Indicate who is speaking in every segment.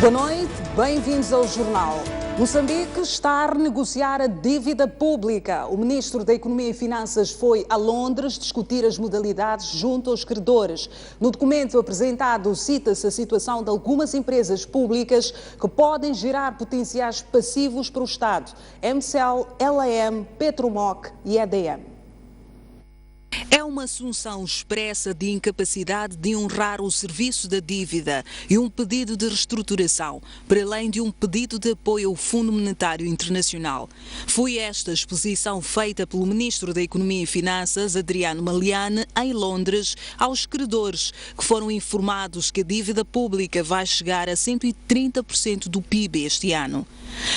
Speaker 1: Boa noite, bem-vindos ao Jornal. Moçambique está a renegociar a dívida pública. O ministro da Economia e Finanças foi a Londres discutir as modalidades junto aos credores. No documento apresentado, cita-se a situação de algumas empresas públicas que podem gerar potenciais passivos para o Estado: MCL, LAM, Petromoc e EDM. É uma assunção expressa de incapacidade de honrar o serviço da dívida e um pedido de reestruturação, para além de um pedido de apoio ao Fundo Monetário Internacional. Foi esta exposição feita pelo Ministro da Economia e Finanças, Adriano Maliane, em Londres, aos credores, que foram informados que a dívida pública vai chegar a 130% do PIB este ano.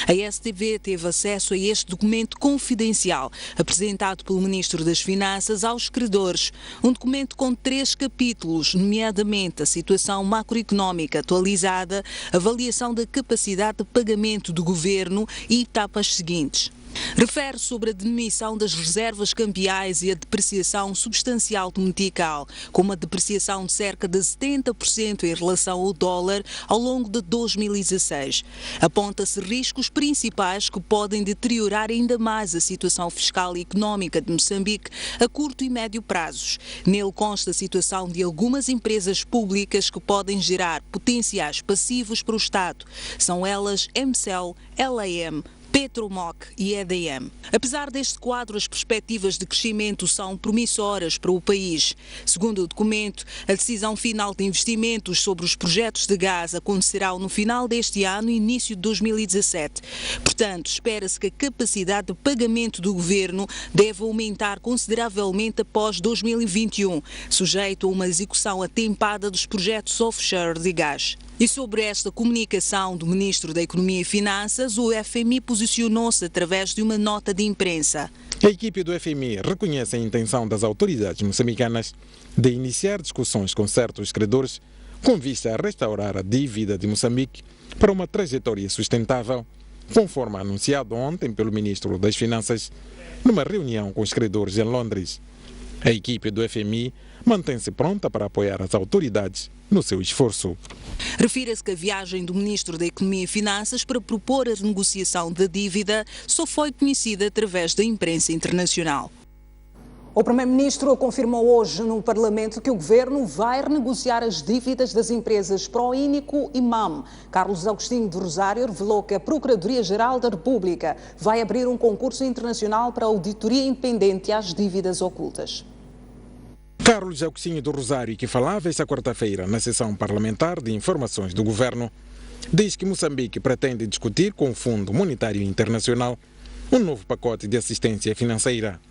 Speaker 1: A STV teve acesso a este documento confidencial, apresentado pelo Ministro das Finanças aos credores, um documento com 3 capítulos, nomeadamente a situação macroeconómica atualizada, avaliação da capacidade de pagamento do governo e etapas seguintes. Refere sobre a diminuição das reservas cambiais e a depreciação substancial do metical, com uma depreciação de cerca de 70% em relação ao dólar ao longo de 2016. Aponta-se riscos principais que podem deteriorar ainda mais a situação fiscal e económica de Moçambique a curto e médio prazos. Nele consta a situação de algumas empresas públicas que podem gerar potenciais passivos para o Estado. São elas MCL, LAM, Petromoc e EDM. Apesar deste quadro, as perspectivas de crescimento são promissoras para o país. Segundo o documento, a decisão final de investimentos sobre os projetos de gás acontecerá no final deste ano e início de 2017. Portanto, espera-se que a capacidade de pagamento do governo deve aumentar consideravelmente após 2021, sujeito a uma execução atempada dos projetos offshore de gás. E sobre esta comunicação do Ministro da Economia e Finanças, o FMI posicionou-se através de uma nota de imprensa.
Speaker 2: A equipe do FMI reconhece a intenção das autoridades moçambicanas de iniciar discussões com certos credores com vista a restaurar a dívida de Moçambique para uma trajetória sustentável, conforme anunciado ontem pelo Ministro das Finanças numa reunião com os credores em Londres. A equipe do FMI mantém-se pronta para apoiar as autoridades no seu esforço.
Speaker 1: Refira-se que a viagem do Ministro da Economia e Finanças para propor a renegociação da dívida só foi conhecida através da imprensa internacional. O Primeiro-Ministro confirmou hoje no Parlamento que o Governo vai renegociar as dívidas das empresas Proínico e MAM. Carlos Agostinho do Rosário revelou que a Procuradoria-Geral da República vai abrir um concurso internacional para a auditoria independente às dívidas ocultas.
Speaker 2: Carlos Agostinho do Rosário, que falava esta quarta-feira na sessão parlamentar de informações do Governo, diz que Moçambique pretende discutir com o Fundo Monetário Internacional um novo pacote de assistência financeira.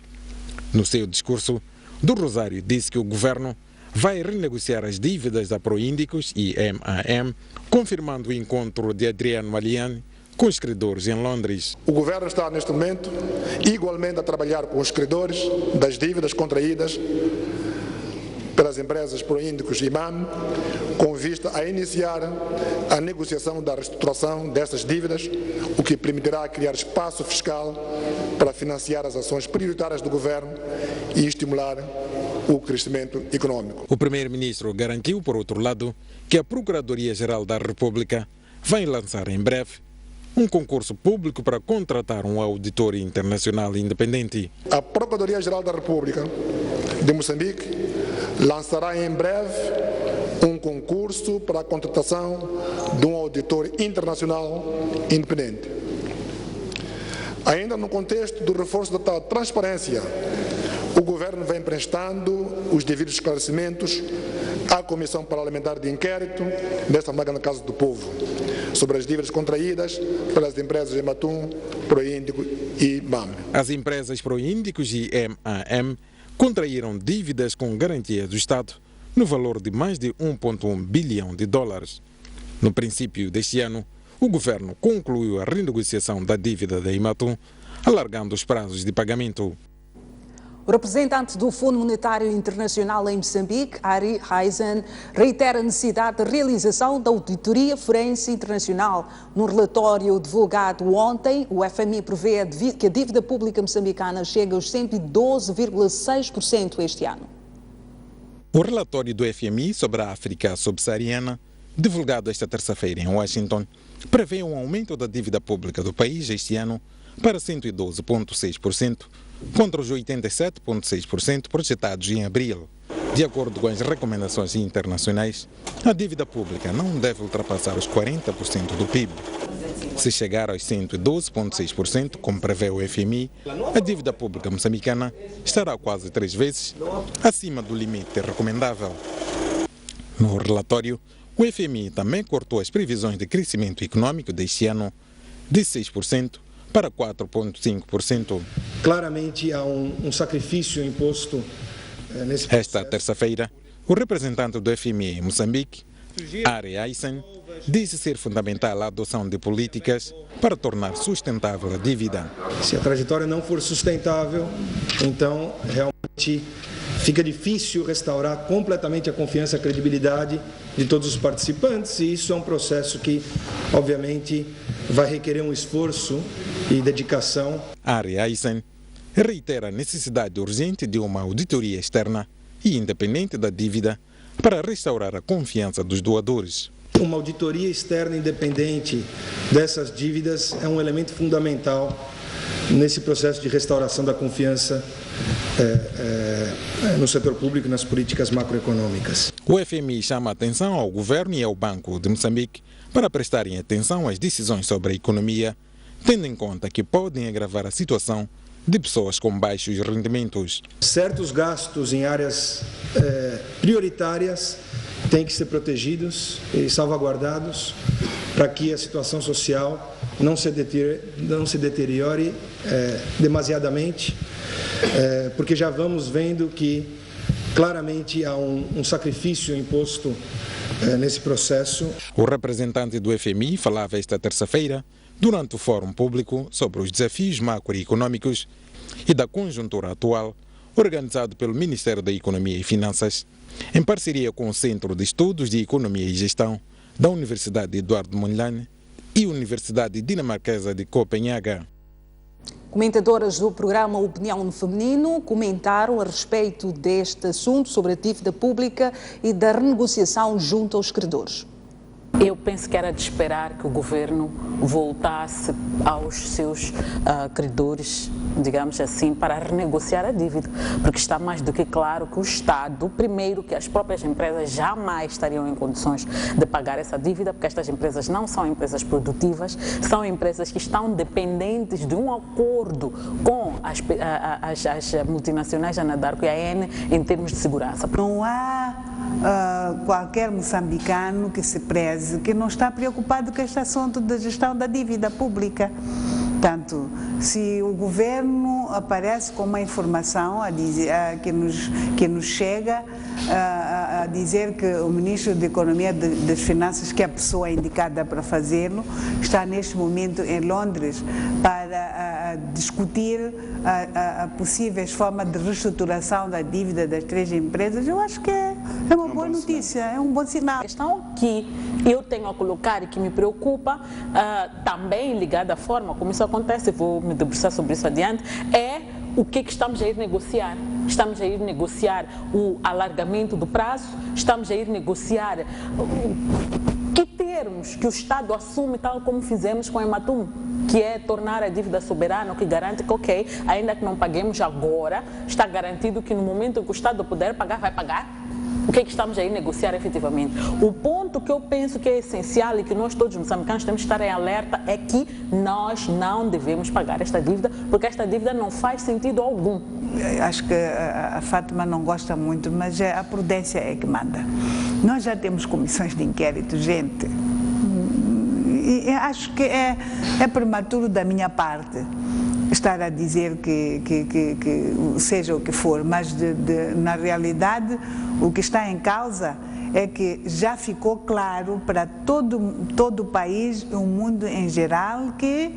Speaker 2: No seu discurso, do Rosário disse que o Governo vai renegociar as dívidas da Proíndicos e MAM, confirmando o encontro de Adriano Maliane com os credores em Londres.
Speaker 3: O Governo está, neste momento, igualmente a trabalhar com os credores das dívidas contraídas pelas empresas Proíndicos e MAM, com vista a iniciar a negociação da reestruturação destas dívidas, o que permitirá criar espaço fiscal para financiar as ações prioritárias do Governo e estimular o crescimento econômico.
Speaker 2: O Primeiro-Ministro garantiu, por outro lado, que a Procuradoria-Geral da República vai lançar em breve um concurso público para contratar um auditor internacional independente.
Speaker 3: A Procuradoria-Geral da República de Moçambique lançará em breve um concurso para a contratação de um auditor internacional independente. Ainda no contexto do reforço da tal transparência, o Governo vem prestando os devidos esclarecimentos à Comissão Parlamentar de Inquérito desta Magna Casa do Povo sobre as dívidas contraídas pelas empresas Ematum, Proíndico e MAM.
Speaker 2: As empresas Proíndicos e MAM contraíram dívidas com garantia do Estado no valor de mais de 1,1 bilhão de dólares. No princípio deste ano, o Governo concluiu a renegociação da dívida da Ematum, alargando os prazos de pagamento.
Speaker 1: O representante do Fundo Monetário Internacional em Moçambique, Ari Eisen, reitera a necessidade de realização da Auditoria Forense Internacional. Num relatório divulgado ontem, o FMI prevê que a dívida pública moçambicana chegue aos 112,6% este ano.
Speaker 2: O relatório do FMI sobre a África subsaariana divulgado esta terça-feira em Washington, prevê um aumento da dívida pública do país este ano para 112,6%, contra os 87,6% projetados em abril. De acordo com as recomendações internacionais, a dívida pública não deve ultrapassar os 40% do PIB. Se chegar aos 112,6%, como prevê o FMI, a dívida pública moçambicana estará quase 3 vezes acima do limite recomendável. No relatório, o FMI também cortou as previsões de crescimento econômico deste ano de 6% para 4,5%.
Speaker 4: Claramente há um sacrifício imposto nesse processo.
Speaker 2: Esta terça-feira, o representante do FMI em Moçambique, Ari Aysen, disse ser fundamental a adoção de políticas para tornar sustentável a dívida.
Speaker 4: Se a trajetória não for sustentável, então realmente fica difícil restaurar completamente a confiança e a credibilidade de todos os participantes, e isso é um processo que, obviamente, vai requerer um esforço e dedicação.
Speaker 2: Ari Aysen reitera a necessidade urgente de uma auditoria externa e independente da dívida para restaurar a confiança dos doadores.
Speaker 4: Uma auditoria externa independente dessas dívidas é um elemento fundamental nesse processo de restauração da confiança no setor público e nas políticas macroeconômicas.
Speaker 2: O FMI chama a atenção ao governo e ao Banco de Moçambique para prestarem atenção às decisões sobre a economia, tendo em conta que podem agravar a situação de pessoas com baixos rendimentos.
Speaker 4: Certos gastos em áreas prioritárias têm que ser protegidos e salvaguardados para que a situação social não se deteriore demasiadamente, porque já vamos vendo que claramente há um sacrifício imposto nesse processo.
Speaker 2: O representante do FMI falava esta terça-feira durante o Fórum Público sobre os desafios macroeconômicos e da conjuntura atual, organizado pelo Ministério da Economia e Finanças, em parceria com o Centro de Estudos de Economia e Gestão da Universidade Eduardo Mondlane e Universidade Dinamarquesa de Copenhaga.
Speaker 1: Comentadoras do programa Opinião no Feminino comentaram a respeito deste assunto sobre a dívida pública e da renegociação junto aos credores.
Speaker 5: Eu penso que era de esperar que o governo voltasse aos seus credores, digamos assim, para renegociar a dívida, porque está mais do que claro que o Estado, primeiro, que as próprias empresas jamais estariam em condições de pagar essa dívida, porque estas empresas não são empresas produtivas, são empresas que estão dependentes de um acordo com as multinacionais, a Anadarko e a AN, em termos de segurança.
Speaker 6: Não há qualquer moçambicano que se preze, que não está preocupado com este assunto da gestão da dívida pública. Portanto, se o governo aparece com uma informação que nos chega a dizer que o Ministro da Economia e das Finanças, que é a pessoa indicada para fazê-lo, está neste momento em Londres para discutir a possíveis formas de reestruturação da dívida das 3 empresas, eu acho que é uma boa notícia, é um bom sinal.
Speaker 5: A questão que eu tenho a colocar e que me preocupa, também ligada à forma como isso acontece, vou me debruçar sobre isso adiante, é o que estamos a ir negociar. Estamos a ir negociar o alargamento do prazo, estamos a ir negociar que termos que o Estado assume, tal como fizemos com a Ematum, que é tornar a dívida soberana, o que garante que, ok, ainda que não paguemos agora, está garantido que no momento que o Estado puder pagar, vai pagar. O que é que estamos a ir negociar efetivamente? O ponto que eu penso que é essencial e que nós todos moçambicanos temos que estar em alerta é que nós não devemos pagar esta dívida, porque esta dívida não faz sentido algum.
Speaker 6: Acho que a Fátima não gosta muito, mas a prudência é que manda. Nós já temos comissões de inquérito, gente. E acho que é prematuro da minha parte estar a dizer que seja o que for, mas na realidade o que está em causa é que já ficou claro para todo o país e o mundo em geral que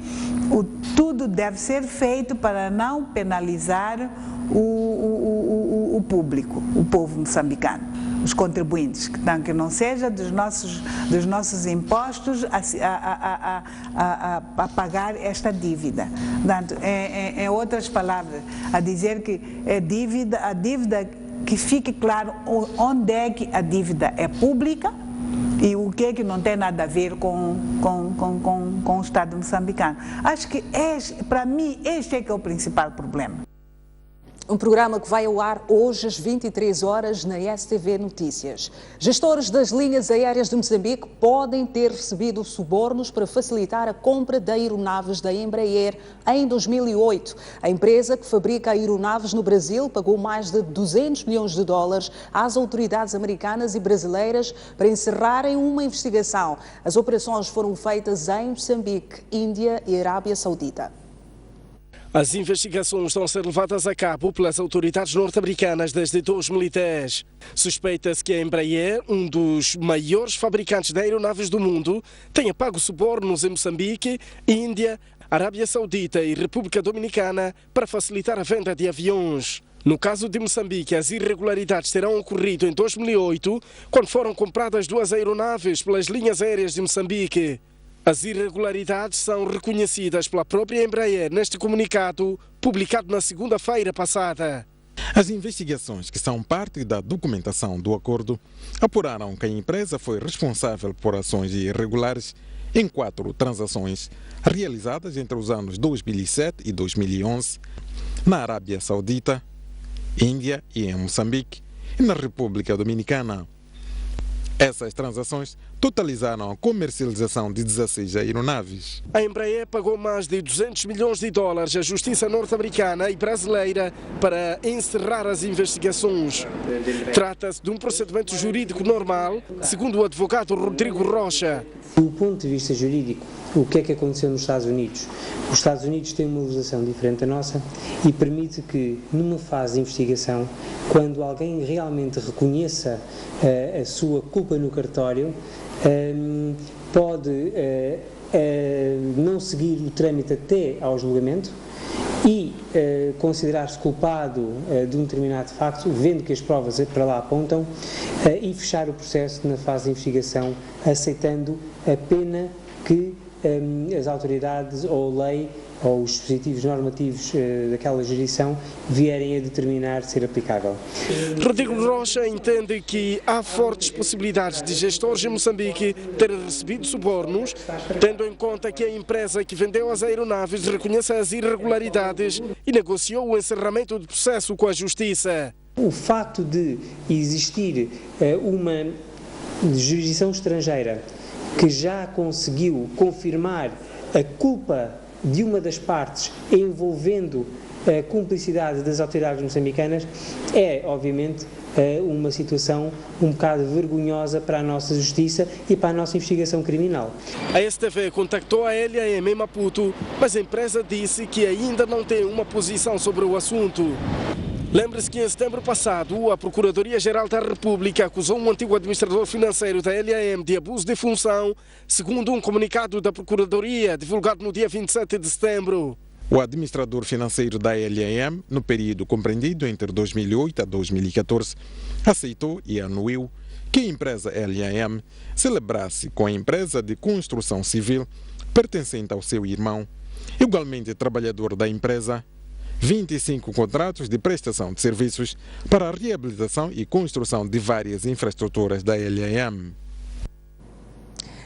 Speaker 6: tudo deve ser feito para não penalizar o público, o povo moçambicano, os contribuintes, que não seja dos nossos impostos a pagar esta dívida. Portanto, em outras palavras, a dizer que a dívida que fique claro onde é que a dívida é pública E o que é que não tem nada a ver com o Estado moçambicano? Acho que, para mim, este é que é o principal problema.
Speaker 1: Um programa que vai ao ar hoje às 23 horas na STV Notícias. Gestores das linhas aéreas de Moçambique podem ter recebido subornos para facilitar a compra de aeronaves da Embraer em 2008. A empresa que fabrica aeronaves no Brasil pagou mais de 200 milhões de dólares às autoridades americanas e brasileiras para encerrarem uma investigação. As operações foram feitas em Moçambique, Índia e Arábia Saudita.
Speaker 7: As investigações estão a ser levadas a cabo pelas autoridades norte-americanas desde 2010. Suspeita-se que a Embraer, um dos maiores fabricantes de aeronaves do mundo, tenha pago subornos em Moçambique, Índia, Arábia Saudita e República Dominicana para facilitar a venda de aviões. No caso de Moçambique, as irregularidades terão ocorrido em 2008, quando foram compradas 2 aeronaves pelas linhas aéreas de Moçambique. As irregularidades são reconhecidas pela própria Embraer neste comunicado, publicado na segunda-feira passada.
Speaker 2: As investigações, que são parte da documentação do acordo, apuraram que a empresa foi responsável por ações irregulares em 4 transações realizadas entre os anos 2007 e 2011 na Arábia Saudita, Índia e em Moçambique e na República Dominicana. Essas transações totalizaram a comercialização de 16 aeronaves.
Speaker 7: A Embraer pagou mais de 200 milhões de dólares à justiça norte-americana e brasileira para encerrar as investigações. Trata-se de um procedimento jurídico normal, segundo o advogado Rodrigo Rocha.
Speaker 8: Do ponto de vista jurídico, o que é que aconteceu nos Estados Unidos? Os Estados Unidos têm uma legislação diferente da nossa e permite que, numa fase de investigação, quando alguém realmente reconheça a sua culpa no cartório, pode não seguir o trâmite até ao julgamento e considerar-se culpado de um determinado facto, vendo que as provas para lá apontam, e fechar o processo na fase de investigação, aceitando a pena que as autoridades ou a lei ou os dispositivos normativos daquela jurisdição vierem a determinar ser aplicável.
Speaker 7: Rodrigo Rocha entende que há fortes possibilidades de gestores em Moçambique terem recebido subornos, tendo em conta que a empresa que vendeu as aeronaves reconhece as irregularidades e negociou o encerramento do processo com a Justiça.
Speaker 8: O facto de existir uma jurisdição estrangeira que já conseguiu confirmar a culpa de uma das partes envolvendo a cumplicidade das autoridades moçambicanas é, obviamente, uma situação um bocado vergonhosa para a nossa justiça e para a nossa investigação criminal.
Speaker 7: A STV contactou a LAM em Maputo, mas a empresa disse que ainda não tem uma posição sobre o assunto. Lembre-se que em setembro passado, a Procuradoria-Geral da República acusou um antigo administrador financeiro da LAM de abuso de função, segundo um comunicado da Procuradoria, divulgado no dia 27 de setembro.
Speaker 2: O administrador financeiro da LAM, no período compreendido entre 2008 a 2014, aceitou e anuiu que a empresa LAM celebrasse com a empresa de construção civil pertencente ao seu irmão, igualmente trabalhador da empresa, 25 contratos de prestação de serviços para a reabilitação e construção de várias infraestruturas da LAM.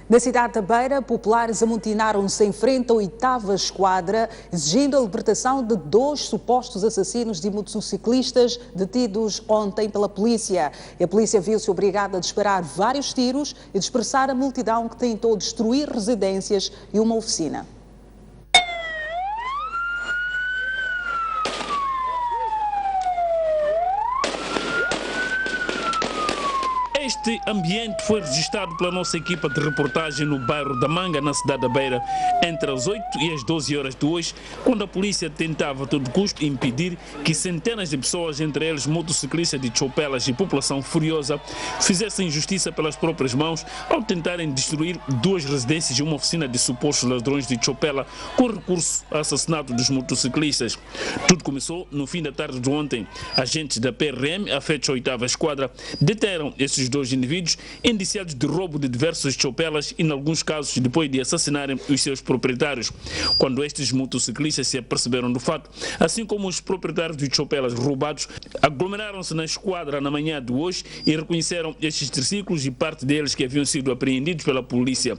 Speaker 1: Na cidade da Beira, populares amotinaram-se em frente à 8ª Esquadra, exigindo a libertação de 2 supostos assassinos de motociclistas detidos ontem pela polícia. E a polícia viu-se obrigada a disparar vários tiros e dispersar a multidão que tentou destruir residências e uma oficina.
Speaker 9: Este ambiente foi registrado pela nossa equipa de reportagem no bairro da Manga, na cidade da Beira, entre as 8 e as 12 horas de hoje, quando a polícia tentava a todo custo impedir que centenas de pessoas, entre eles motociclistas de chopelas e população furiosa, fizessem justiça pelas próprias mãos ao tentarem destruir 2 residências e uma oficina de supostos ladrões de chopela com recurso ao assassinato dos motociclistas. Tudo começou no fim da tarde de ontem. Agentes da PRM, afetos à 8ª Esquadra, deteram esses 2 dois indivíduos indiciados de roubo de diversas chopelas e, em alguns casos, depois de assassinarem os seus proprietários. Quando estes motociclistas se aperceberam do fato, assim como os proprietários de chopelas roubados, aglomeraram-se na esquadra na manhã de hoje e reconheceram estes triciclos e parte deles que haviam sido apreendidos pela polícia.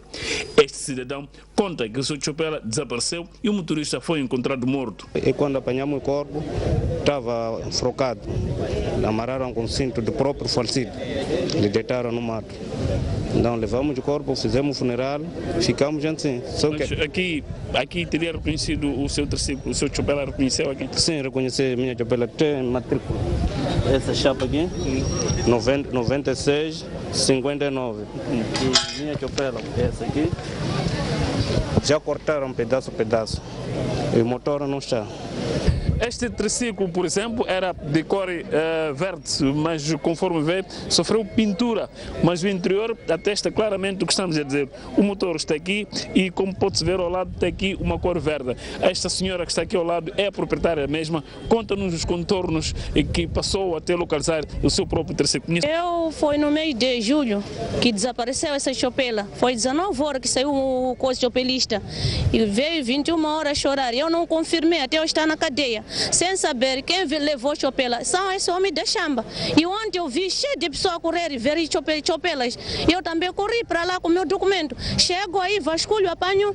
Speaker 9: Este cidadão conta que o seu chopela desapareceu e o motorista foi encontrado morto.
Speaker 10: E quando apanhamos o corpo, estava frocado. Amarraram com cinto do próprio falecido e deitaram no mato. Então levamos o corpo, fizemos o funeral, ficamos assim. Só que... aqui teria reconhecido o seu triciclo, o seu chopela reconheceu aqui? Sim, reconheci, minha chopela tem matrícula. Essa chapa aqui, 96, 59. E minha chopela, essa aqui, já cortaram pedaço a pedaço. E o motor não está.
Speaker 9: Este triciclo, por exemplo, era de cor verde, mas conforme vê, sofreu pintura. Mas o interior atesta claramente o que estamos a dizer. O motor está aqui e, como pode-se ver ao lado, tem aqui uma cor verde. Esta senhora que está aqui ao lado é a proprietária mesma. Conta-nos os contornos que passou até localizar o seu próprio triciclo.
Speaker 11: Foi no mês de julho que desapareceu essa chopela. Foi 19 horas que saiu o coisa chopelista. E veio 21 horas chorar. Eu não confirmei, até eu estar na cadeia. Sem saber quem levou chopela, são esse homem da chamba. E ontem eu vi cheio de pessoas a correr e ver chopelas. Eu também corri para lá com o meu documento. Chego aí, vasculho, apanho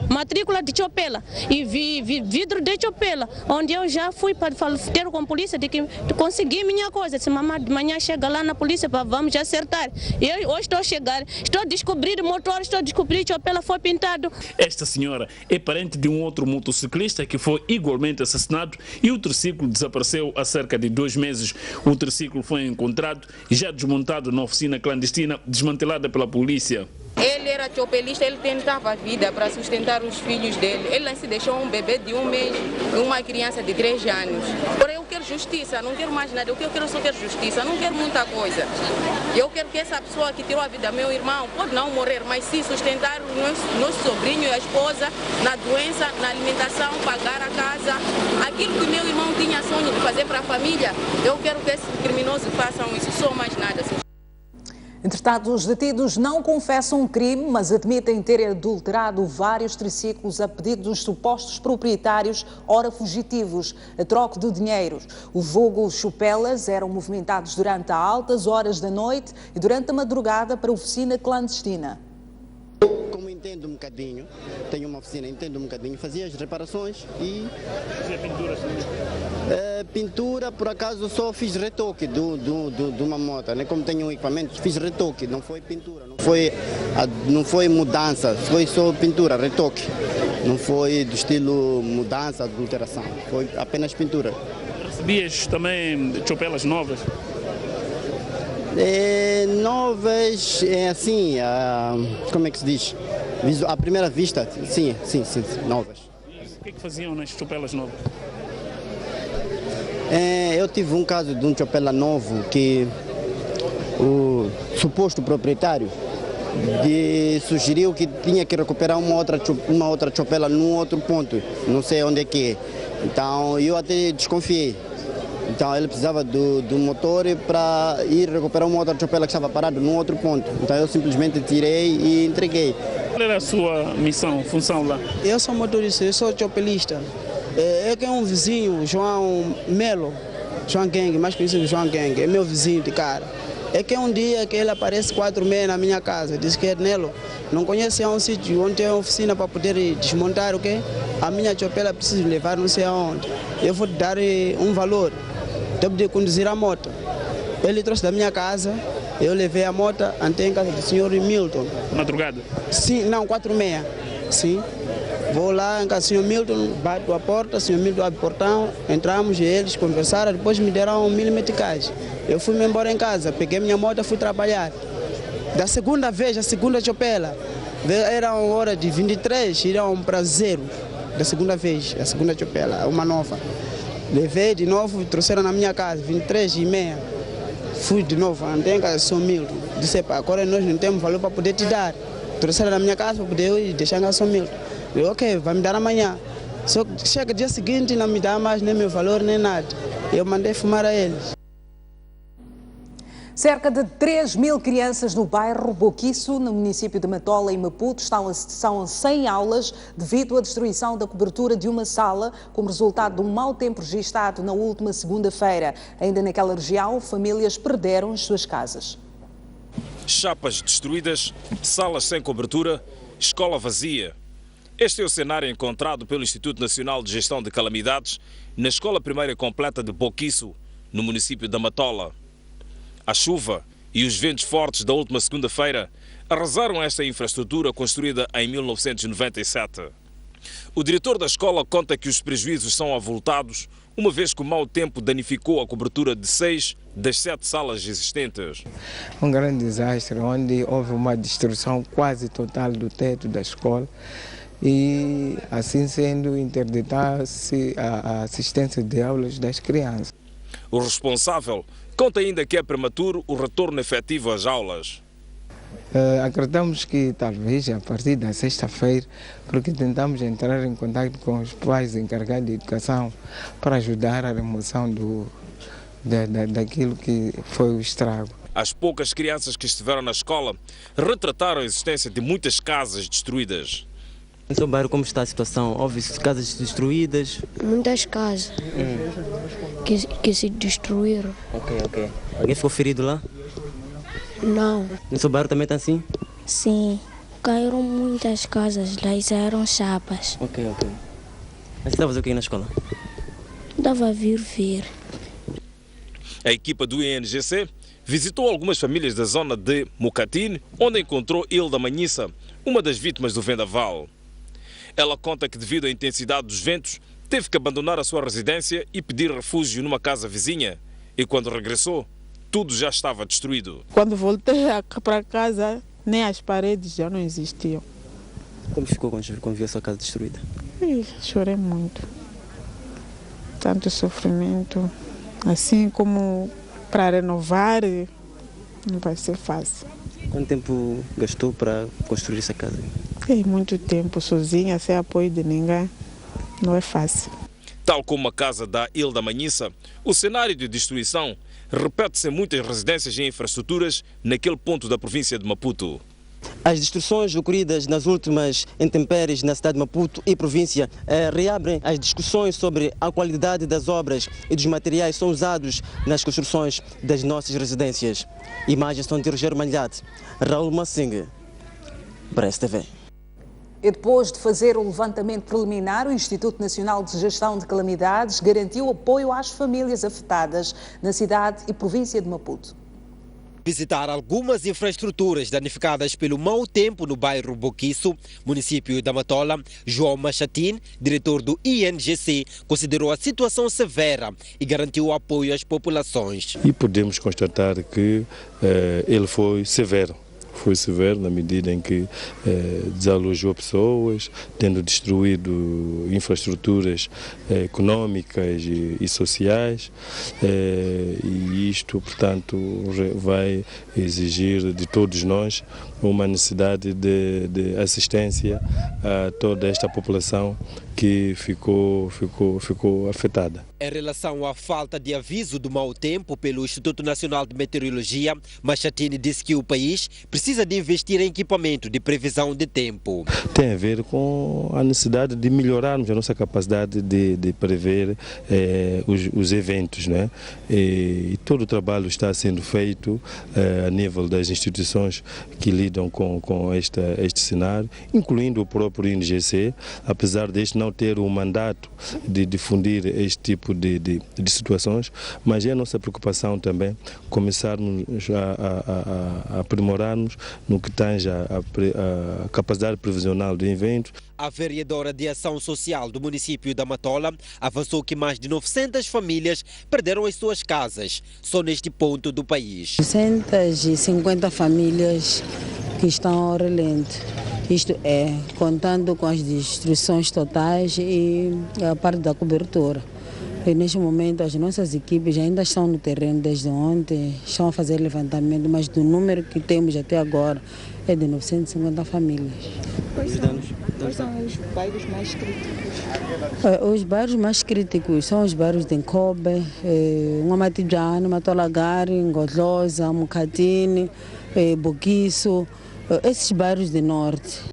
Speaker 11: matrícula de chopela e vi vidro de chopela, onde eu já fui para ter com a polícia de que consegui minha coisa. Disse, mamãe, de manhã chega lá na polícia para vamos acertar. E eu hoje estou a chegar, estou a descobrir o motor, estou a descobrir que chopela foi pintado.
Speaker 9: Esta senhora é parente de um outro motociclista que foi igualmente assassinado e o triciclo desapareceu há cerca de 2 meses. O triciclo foi encontrado e já desmontado na oficina clandestina desmantelada pela polícia.
Speaker 12: Ele era chopelista, ele tentava a vida para sustentar os filhos dele. Ele se deixou um bebê de 1 mês e uma criança de 3 anos. Porém, eu quero justiça, não quero mais nada. Eu só quero justiça, não quero muita coisa. Eu quero que essa pessoa que tirou a vida do meu irmão pode não morrer, mas sim sustentar o nosso sobrinho e a esposa na doença, na alimentação, pagar a casa. Aquilo que meu irmão tinha sonho de fazer para a família, eu quero que esses criminosos façam isso, só mais nada.
Speaker 1: Entretanto, os detidos não confessam um crime, mas admitem terem adulterado vários triciclos a pedido dos supostos proprietários, ora fugitivos, a troco de dinheiro. Os vulgos chopelas eram movimentados durante as altas horas da noite e durante a madrugada para a oficina clandestina.
Speaker 13: Como entendo um bocadinho, tenho uma oficina, entendo um bocadinho, fazia as reparações e...
Speaker 9: Fazia pintura,
Speaker 13: pintura, por acaso, só fiz retoque de uma moto, né? Como tenho um equipamento, fiz retoque, não foi pintura, não foi mudança, foi só pintura, retoque. Não foi do estilo mudança, adulteração, foi apenas pintura.
Speaker 9: Recebias também chopelas novas?
Speaker 13: Novas, assim, como é que se diz? À primeira vista, sim, novas.
Speaker 9: O que faziam nas chopelas novas?
Speaker 13: Eu tive um caso de um chopela novo que o suposto proprietário sugeriu que tinha que recuperar uma outra chopela num outro ponto, não sei onde é que é. Então eu até desconfiei. Então ele precisava do motor para ir recuperar uma outra chopela que estava parada num outro ponto. Então eu simplesmente tirei e entreguei.
Speaker 9: Qual era a sua missão, função lá?
Speaker 14: Eu sou motorista, eu sou chopelista. Eu tenho um vizinho, João Melo, João Gang, mais conhecido João Gang, é meu vizinho de cara. É que um dia que ele aparece 4h30 na minha casa, diz que é Nelo, não conhece um sítio onde tem uma oficina para poder desmontar o quê? A minha chopela precisa levar não sei aonde. Eu vou te dar um valor, devo de conduzir a moto. Ele trouxe da minha casa, eu levei a moto até em casa do senhor Milton.
Speaker 9: Madrugada?
Speaker 14: Sim, não, 4h30, sim. Vou lá em casa do senhor Milton, bato a porta, o senhor Milton abre o portão, entramos e eles conversaram, depois me deram 1.000 meticais. Eu fui-me embora em casa, peguei minha moto e fui trabalhar. Da segunda vez, a segunda chopela, era uma hora de 23, iram para 0. Da segunda vez, a segunda chopela, uma nova. Levei de novo, trouxeram na minha casa, 23h30. Fui de novo, andei em casa do senhor Milton. Disse, agora nós não temos valor para poder te dar. Trouxeram na minha casa para poder deixar em casa do senhor Milton. Eu, ok, vai me dar amanhã. Só que chega dia seguinte não me dá mais nem meu valor nem nada. Eu mandei fumar a eles.
Speaker 1: Cerca de 3.000 crianças no bairro Boquiço, no município de Matola, em Maputo, estão sem aulas devido à destruição da cobertura de uma sala, como resultado de um mau tempo registrado na última segunda-feira. Ainda naquela região, famílias perderam as suas casas.
Speaker 15: Chapas destruídas, salas sem cobertura, escola vazia. Este é o cenário encontrado pelo Instituto Nacional de Gestão de Calamidades na Escola Primária Completa de Boquiço, no município da Matola. A chuva e os ventos fortes da última segunda-feira arrasaram esta infraestrutura construída em 1997. O diretor da escola conta que os prejuízos são avultados, uma vez que o mau tempo danificou a cobertura de 6 das 7 salas existentes.
Speaker 16: Um grande desastre, onde houve uma destruição quase total do teto da escola e, assim sendo, interditar-se a assistência de aulas das crianças.
Speaker 15: O responsável conta ainda que é prematuro o retorno efetivo às aulas.
Speaker 16: Acreditamos que talvez a partir da sexta-feira, porque tentamos entrar em contato com os pais encarregados de educação para ajudar a remoção daquilo que foi o estrago.
Speaker 15: As poucas crianças que estiveram na escola retrataram a existência de muitas casas destruídas.
Speaker 17: No seu bairro, como está a situação? Houve casas destruídas?
Speaker 18: Muitas casas que se destruíram.
Speaker 17: Ok. Alguém ficou ferido lá?
Speaker 18: Não.
Speaker 17: No seu bairro também está assim?
Speaker 18: Sim. Caíram muitas casas, lá e saíram chapas.
Speaker 17: Ok. Mas você estava a fazer o que na escola?
Speaker 18: Estava a vir.
Speaker 15: A equipa do INGC visitou algumas famílias da zona de Mucatine, onde encontrou Hilda Manhissa, uma das vítimas do vendaval. Ela conta que, devido à intensidade dos ventos, teve que abandonar a sua residência e pedir refúgio numa casa vizinha. E quando regressou, tudo já estava destruído.
Speaker 19: Quando voltei para casa, nem as paredes já não existiam.
Speaker 17: Como ficou quando viu a sua casa destruída?
Speaker 19: Chorei muito. Tanto sofrimento, assim como para renovar, não vai ser fácil.
Speaker 17: Quanto tempo gastou para construir essa casa?
Speaker 19: Muito tempo, sozinha, sem apoio de ninguém. Não é fácil.
Speaker 15: Tal como a casa da Hilda Manhissa, o cenário de destruição repete-se em muitas residências e infraestruturas naquele ponto da província de Maputo.
Speaker 17: As destruições ocorridas nas últimas intempéries na cidade de Maputo e província reabrem as discussões sobre a qualidade das obras e dos materiais que são usados nas construções das nossas residências. Imagens são de Rogério Malhade, Raul Massing, Press TV.
Speaker 1: E depois de fazer o levantamento preliminar, o Instituto Nacional de Gestão de Calamidades garantiu apoio às famílias afetadas na cidade e província de Maputo.
Speaker 20: Visitar algumas infraestruturas danificadas pelo mau tempo no bairro Boquiço, município da Matola, João Machatin, diretor do INGC, considerou a situação severa e garantiu apoio às populações.
Speaker 21: E podemos constatar que ele foi severo. Foi severo na medida em que desalojou pessoas, tendo destruído infraestruturas económicas e sociais, e isto, portanto, vai exigir de todos nós uma necessidade de assistência a toda esta população que ficou afetada.
Speaker 20: Em relação à falta de aviso do mau tempo pelo Instituto Nacional de Meteorologia, Machatini disse que o país precisa de investir em equipamento de previsão de tempo.
Speaker 21: Tem a ver com a necessidade de melhorarmos a nossa capacidade de prever os eventos, né? E todo o trabalho está sendo feito a nível das instituições que lidam com este cenário, incluindo o próprio INGC, apesar deste não ter o mandato de difundir este tipo de situações, mas é a nossa preocupação também começarmos a aprimorarmos no que tange a capacidade previsional de eventos.
Speaker 20: A vereadora de Ação Social do município da Matola avançou que mais de 900 famílias perderam as suas casas, só neste ponto do país.
Speaker 22: 250 famílias que estão ao relento. Isto é, contando com as destruições totais e a parte da cobertura. E neste momento as nossas equipes ainda estão no terreno desde ontem, estão a fazer levantamento, mas do número que temos até agora é de 950 famílias.
Speaker 3: Quais são os bairros mais críticos?
Speaker 22: Os bairros mais críticos são os bairros de Nkobe, Nwamatijane, Matolagari, Ngodloza, Mukatini, Boquiço, esses bairros de norte.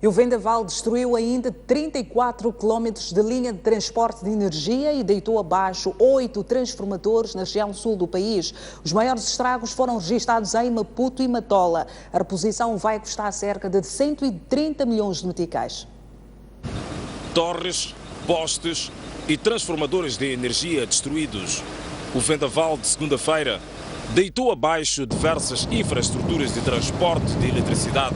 Speaker 1: E o vendaval destruiu ainda 34 quilómetros de linha de transporte de energia e deitou abaixo 8 transformadores na região sul do país. Os maiores estragos foram registrados em Maputo e Matola. A reposição vai custar cerca de 130 milhões de meticais.
Speaker 15: Torres, postes e transformadores de energia destruídos. O vendaval de segunda-feira deitou abaixo diversas infraestruturas de transporte de eletricidade.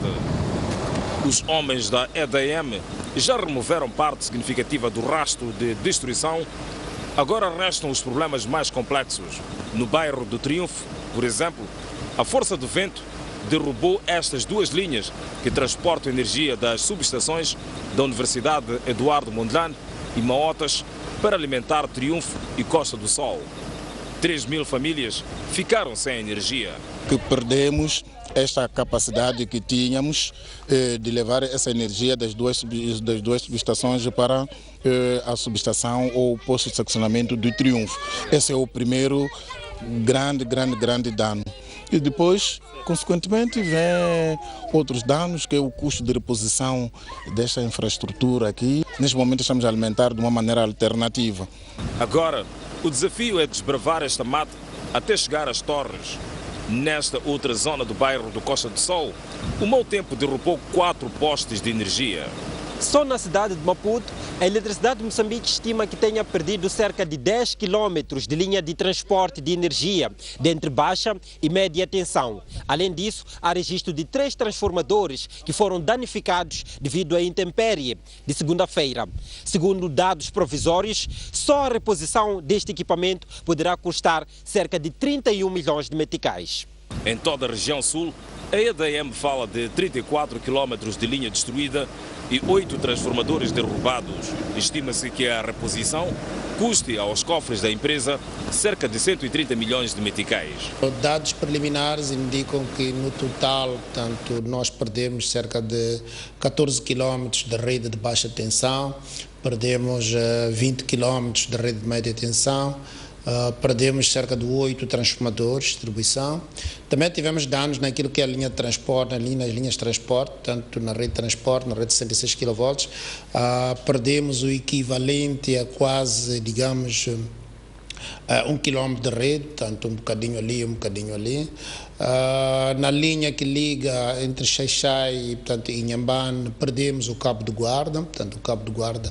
Speaker 15: Os homens da EDM já removeram parte significativa do rastro de destruição. Agora restam os problemas mais complexos. No bairro do Triunfo, por exemplo, a força do vento derrubou estas duas linhas que transportam energia das subestações da Universidade Eduardo Mondlane e Maotas para alimentar Triunfo e Costa do Sol. 3.000 famílias ficaram sem energia.
Speaker 4: Que perdemos esta capacidade que tínhamos de levar essa energia das duas subestações para a subestação ou posto de seccionamento do Triunfo. Esse é o primeiro grande dano. E depois, consequentemente, vem outros danos, que é o custo de reposição desta infraestrutura aqui. Neste momento estamos a alimentar de uma maneira alternativa.
Speaker 15: Agora, o desafio é desbravar esta mata até chegar às torres. Nesta outra zona do bairro do Costa do Sol, o mau tempo derrubou 4 postes de energia.
Speaker 20: Só na cidade de Maputo, a Eletricidade de Moçambique estima que tenha perdido cerca de 10 quilômetros de linha de transporte de energia, de entre baixa e média tensão. Além disso, há registro de 3 transformadores que foram danificados devido à intempérie de segunda-feira. Segundo dados provisórios, só a reposição deste equipamento poderá custar cerca de 31 milhões de meticais.
Speaker 15: Em toda a região sul, a EDM fala de 34 quilômetros de linha destruída e 8 transformadores derrubados. Estima-se que a reposição custe aos cofres da empresa cerca de 130 milhões de meticais.
Speaker 23: Dados preliminares indicam que no total, portanto, nós perdemos cerca de 14 quilômetros de rede de baixa tensão, perdemos 20 quilômetros de rede de média tensão, perdemos cerca de 8 transformadores de distribuição. Também tivemos danos naquilo que é a linha de transporte, nas linhas de transporte, tanto na rede de transporte, na rede de 106 kV. Perdemos o equivalente a quase, digamos, 1 km de rede, tanto um bocadinho ali, um bocadinho ali. Na linha que liga entre Xaixai e, portanto, Inhambane, perdemos o cabo de guarda, portanto, o cabo de guarda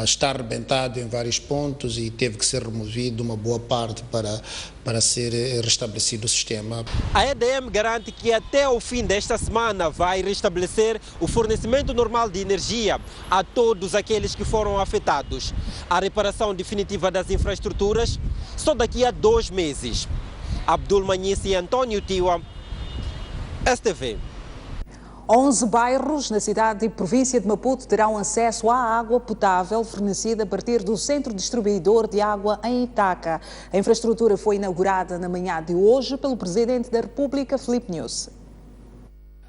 Speaker 23: está arrebentado em vários pontos e teve que ser removido uma boa parte para ser restabelecido o sistema.
Speaker 20: A EDM garante que até o fim desta semana vai restabelecer o fornecimento normal de energia a todos aqueles que foram afetados. A reparação definitiva das infraestruturas só daqui a 2 meses. Abdul Manhisse e António Tiwa, STV.
Speaker 1: 11 bairros na cidade e província de Maputo terão acesso à água potável fornecida a partir do centro distribuidor de água em Itaca. A infraestrutura foi inaugurada na manhã de hoje pelo Presidente da República, Filipe Nyusi.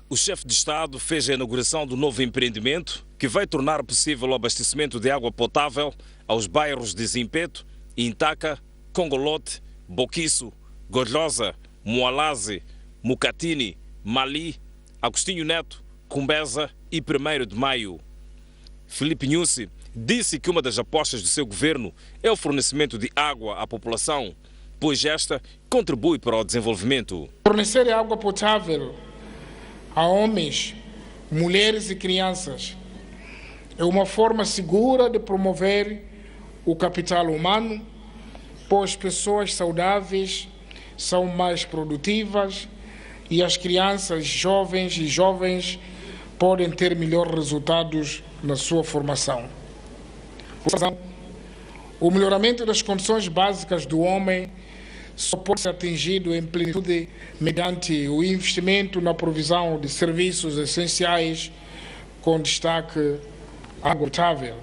Speaker 15: O chefe de Estado fez a inauguração do novo empreendimento que vai tornar possível o abastecimento de água potável aos bairros de Zimpeto, Intaca, Congolote, Boquiço, Godloza, Moalaze, Mukatini, Mali, Agostinho Neto, Cumbeza e 1º de Maio. Filipe Nyusi disse que uma das apostas do seu governo é o fornecimento de água à população, pois esta contribui para o desenvolvimento.
Speaker 24: Fornecer água potável a homens, mulheres e crianças é uma forma segura de promover o capital humano, pois pessoas saudáveis são mais produtivas e as crianças jovens e jovens podem ter melhores resultados na sua formação. O melhoramento das condições básicas do homem só pode ser atingido em plenitude mediante o investimento na provisão de serviços essenciais, com destaque à água potável.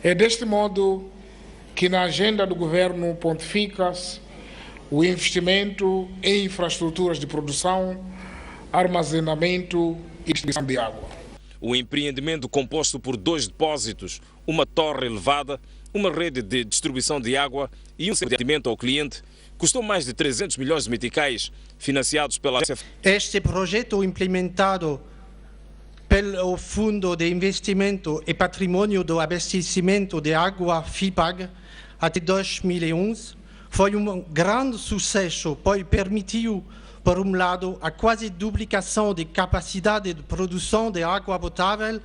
Speaker 24: É deste modo que na agenda do governo pontifica-se o investimento em infraestruturas de produção, armazenamento e distribuição de água.
Speaker 15: O empreendimento composto por 2 depósitos, uma torre elevada, uma rede de distribuição de água e um serviço de atendimento ao cliente custou mais de 300 milhões de meticais, financiados pela...
Speaker 5: Este projeto implementado pelo Fundo de Investimento e Patrimônio do Abastecimento de Água FIPAG até 2011 foi um grande sucesso, pois permitiu, por um lado, a quase duplicação de capacidade de produção de água potável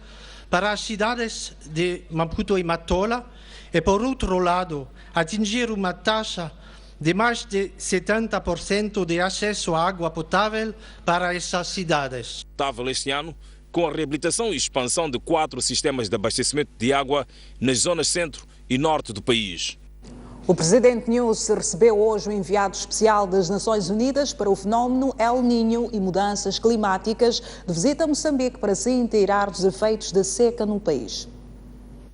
Speaker 5: para as cidades de Maputo e Matola e, por outro lado, atingir uma taxa de mais de 70% de acesso à água potável para essas cidades.
Speaker 15: Este ano, com a reabilitação e expansão de 4 sistemas de abastecimento de água nas zonas centro e norte do país.
Speaker 1: O presidente Nyusi recebeu hoje o enviado especial das Nações Unidas para o fenómeno El Niño e mudanças climáticas de visita a Moçambique para se inteirar dos efeitos da seca no país.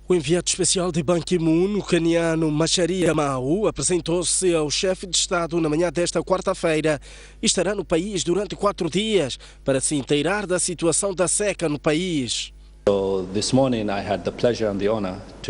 Speaker 6: O enviado especial de Ban Ki-moon, o caniano Macharia Kamau, apresentou-se ao chefe de Estado na manhã desta quarta-feira e estará no país durante 4 dias para se inteirar da situação da seca no país.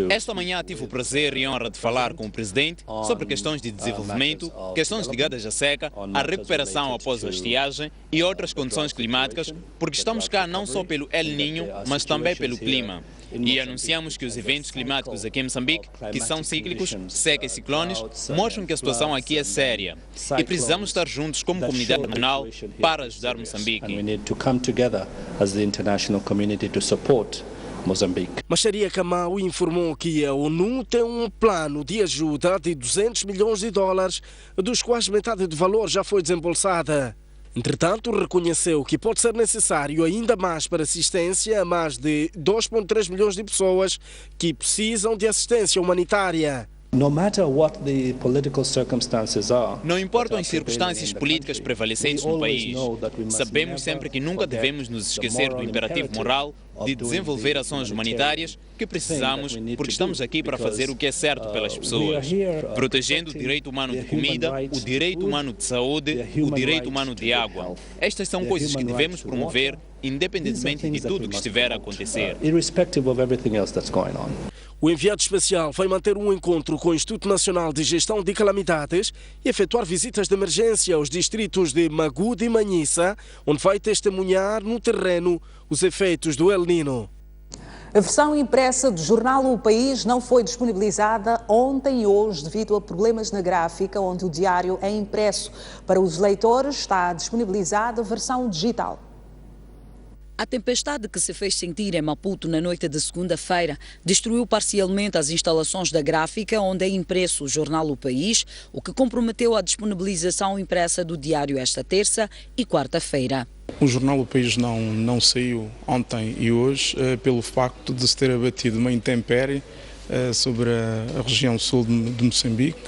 Speaker 7: Esta manhã tive o prazer e honra de falar com o presidente sobre questões de desenvolvimento, questões ligadas à seca, à recuperação após a estiagem e outras condições climáticas, porque estamos cá não só pelo El Niño, mas também pelo clima. E anunciamos que os eventos climáticos aqui em Moçambique, que são cíclicos, seca e ciclones, mostram que a situação aqui é séria e precisamos estar juntos como comunidade internacional para ajudar Moçambique.
Speaker 6: Macharia Kamau informou que a ONU tem um plano de ajuda de 200 milhões de dólares, dos quais metade do valor já foi desembolsada. Entretanto, reconheceu que pode ser necessário ainda mais para assistência a mais de 2,3 milhões de pessoas que precisam de assistência humanitária.
Speaker 7: Não importam as circunstâncias políticas prevalecentes no país, sabemos sempre que nunca devemos nos esquecer do imperativo moral de desenvolver ações humanitárias que precisamos, porque estamos aqui para fazer o que é certo pelas pessoas, protegendo o direito humano de comida, o direito humano de saúde, o direito humano de água. Estas são coisas que devemos promover, independentemente de tudo o que estiver a acontecer.
Speaker 6: O enviado especial vai manter um encontro com o Instituto Nacional de Gestão de Calamidades e efetuar visitas de emergência aos distritos de Magude e Manhissa, onde vai testemunhar no terreno os efeitos do El Niño.
Speaker 1: A versão impressa do jornal O País não foi disponibilizada ontem e hoje devido a problemas na gráfica, onde o diário é impresso. Para os leitores está disponibilizada a versão digital.
Speaker 8: A tempestade que se fez sentir em Maputo na noite de segunda-feira destruiu parcialmente as instalações da gráfica onde é impresso o jornal O País, o que comprometeu a disponibilização impressa do diário esta terça e quarta-feira.
Speaker 25: O jornal O País não saiu ontem e hoje pelo facto de se ter abatido uma intempérie sobre a região sul de Moçambique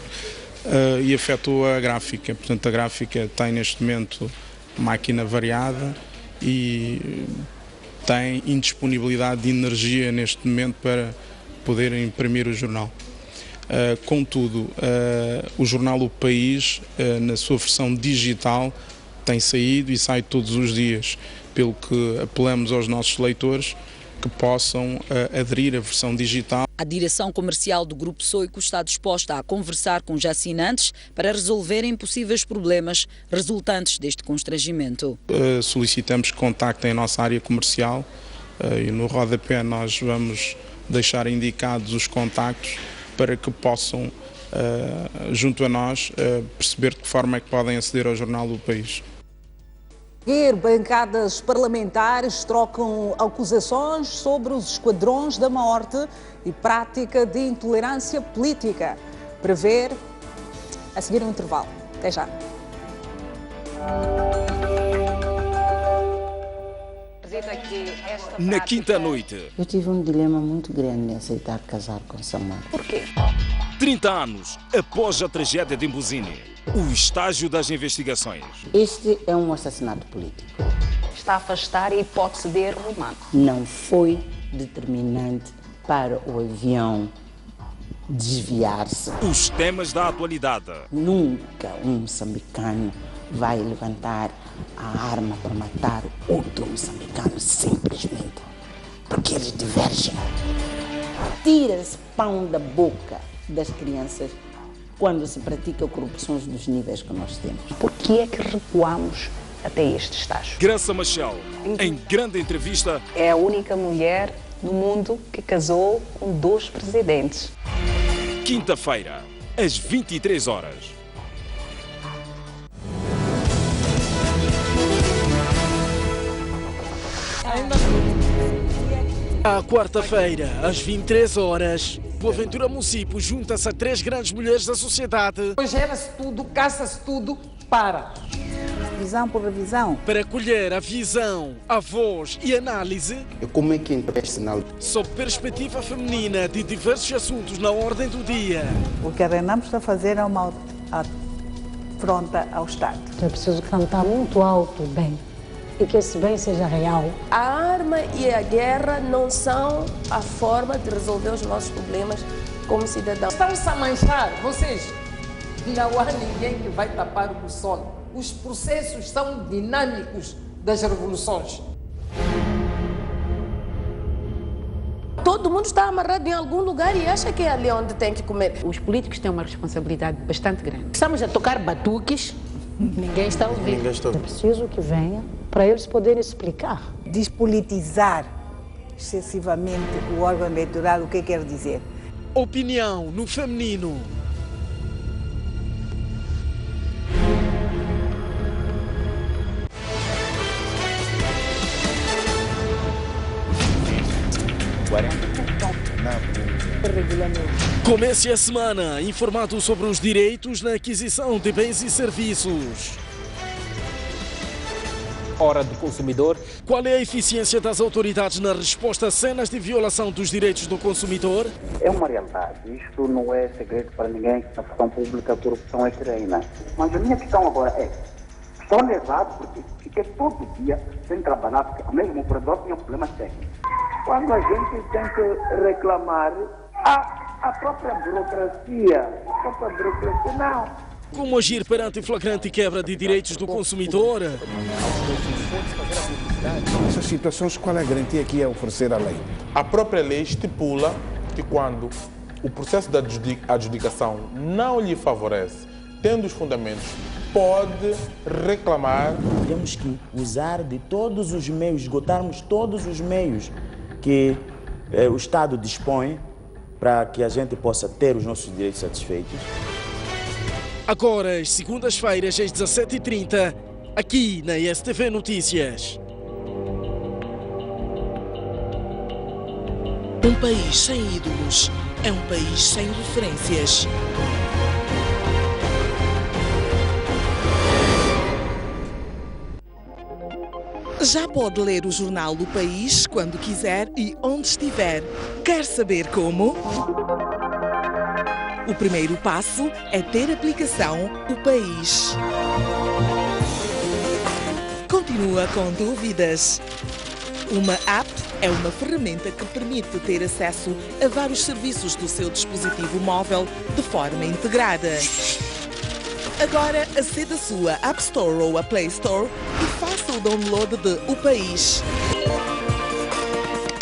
Speaker 25: e afetou a gráfica. Portanto, a gráfica tem neste momento máquina variada e tem indisponibilidade de energia neste momento para poder imprimir o jornal. Contudo, o jornal O País, na sua versão digital, tem saído e sai todos os dias, pelo que apelamos aos nossos leitores que possam aderir à versão digital.
Speaker 8: A direção comercial do Grupo Soico está disposta a conversar com os assinantes para resolverem possíveis problemas resultantes deste constrangimento.
Speaker 25: Solicitamos que contactem a nossa área comercial e no rodapé nós vamos deixar indicados os contactos para que possam, junto a nós, perceber de que forma é que podem aceder ao jornal do país.
Speaker 1: Bancadas parlamentares trocam acusações sobre os esquadrões da morte e prática de intolerância política. Para ver, a seguir um intervalo. Até já.
Speaker 15: Na quinta noite.
Speaker 3: Eu tive um dilema muito grande em aceitar casar com Samar.
Speaker 1: Por quê?
Speaker 15: 30 anos após a tragédia de Imbuzine, o estágio das investigações.
Speaker 3: Este é um assassinato político.
Speaker 1: Está a afastar a hipótese de erro humano.
Speaker 3: Não foi determinante para o avião
Speaker 2: desviar-se.
Speaker 15: Os temas da atualidade.
Speaker 2: Nunca um moçambicano vai levantar a arma para matar outro moçambicano, simplesmente porque eles divergem. Tira-se pão da boca das crianças quando se pratica corrupções dos níveis que nós temos.
Speaker 10: Por que é que recuamos até este estágio?
Speaker 15: Graça Machel, em grande entrevista.
Speaker 10: É a única mulher no mundo que casou com 2 presidentes.
Speaker 15: Quinta-feira, às 23 horas.
Speaker 6: À quarta-feira, às 23 horas, Boaventura Município junta-se a 3 grandes mulheres da sociedade.
Speaker 11: Gera-se tudo, caça-se tudo, para.
Speaker 3: Revisão por revisão.
Speaker 6: Para colher a visão, a voz e análise.
Speaker 23: E como é que internacional?
Speaker 6: Sob perspectiva feminina de diversos assuntos na ordem do dia.
Speaker 3: O que a Renamo está a fazer é uma afronta ao Estado.
Speaker 12: É preciso cantar muito alto bem. E que esse bem seja real.
Speaker 13: A arma e a guerra não são a forma de resolver os nossos problemas como cidadãos.
Speaker 11: Estão-se a manchar, vocês. Não há ninguém que vai tapar o sol. Os processos são dinâmicos das revoluções.
Speaker 13: Todo mundo está amarrado em algum lugar e acha que é ali onde tem que comer.
Speaker 12: Os políticos têm uma responsabilidade bastante grande.
Speaker 13: Estamos a tocar batuques, ninguém está ouvindo.
Speaker 12: É preciso que venha para eles poderem explicar.
Speaker 3: Despolitizar excessivamente o órgão eleitoral, o que quer dizer?
Speaker 6: Opinião no feminino. Comece a semana informado sobre os direitos na aquisição de bens e serviços.
Speaker 20: Hora do consumidor.
Speaker 6: Qual é a eficiência das autoridades na resposta a cenas de violação dos direitos do consumidor?
Speaker 26: É uma realidade. Isto não é segredo para ninguém. Na função pública a corrupção é que reina. Mas a minha questão agora é, estou levado porque fiquei todo dia sem trabalhar, porque mesmo o operador tinha problemas técnicos. Quando a gente tem que reclamar, a própria burocracia não.
Speaker 6: Como agir perante flagrante quebra de direitos do consumidor?
Speaker 27: Nessas situações, qual é a garantia que é oferecer a lei?
Speaker 28: A própria lei estipula que quando o processo da adjudicação não lhe favorece, tendo os fundamentos, pode reclamar.
Speaker 29: Temos que usar de todos os meios, esgotarmos todos os meios que o Estado dispõe para que a gente possa ter os nossos direitos satisfeitos.
Speaker 6: Agora, às segundas-feiras, às 17h30, aqui na STV Notícias.
Speaker 30: Um país sem ídolos é um país sem referências. Já pode ler o jornal O País quando quiser e onde estiver. Quer saber como? O primeiro passo é ter a aplicação O País. Continua com dúvidas? Uma app é uma ferramenta que permite ter acesso a vários serviços do seu dispositivo móvel de forma integrada. Agora aceda à sua App Store ou a Play Store e faça o download de O País.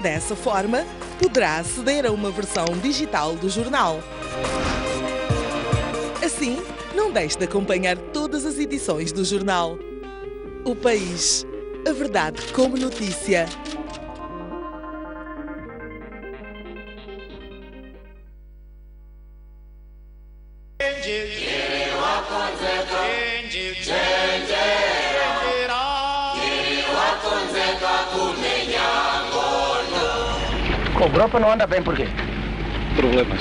Speaker 30: Dessa forma, poderá aceder a uma versão digital do jornal. Assim, não deixe de acompanhar todas as edições do jornal. O País, a verdade como notícia.
Speaker 31: O grupo não anda bem por quê?
Speaker 32: Problemas.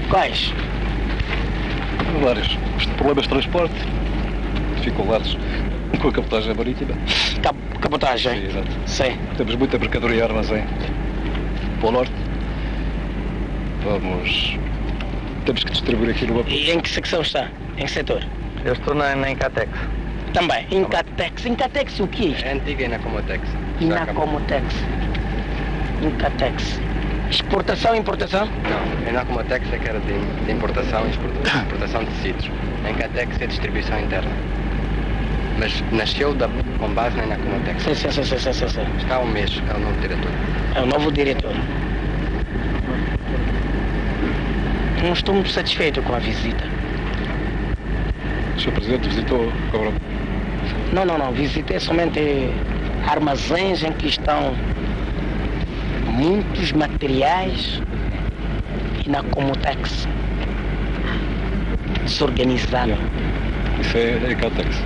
Speaker 31: Quais?
Speaker 32: Vários. Problemas de transporte, dificuldades com a cabotagem marítima.
Speaker 31: Cabotagem?
Speaker 32: Sim, exato.
Speaker 31: Sim.
Speaker 32: Temos muita mercadoria e armazém para o norte. Temos que distribuir aqui no...
Speaker 31: E em que secção está? Em que setor?
Speaker 32: Eu estou na Incatex.
Speaker 31: Também? Incatex. Incatex o que é isto?
Speaker 32: É antiga Inacomotex.
Speaker 31: Inacomotex. Incatex. Exportação e importação?
Speaker 4: Não, a Nacomotex é que era de importação e exportação de tecidos. A Incatex é distribuição interna. Mas nasceu com base na Nacomotex.
Speaker 31: Sim.
Speaker 4: Está há um mês, é o novo diretor.
Speaker 31: É o novo diretor. Não estou muito satisfeito com a visita.
Speaker 32: O Sr. Presidente visitou agora?
Speaker 31: Não. Visitei somente armazéns em que estão muitos materiais e na Comotex se organizaram.
Speaker 32: Isso é Catex.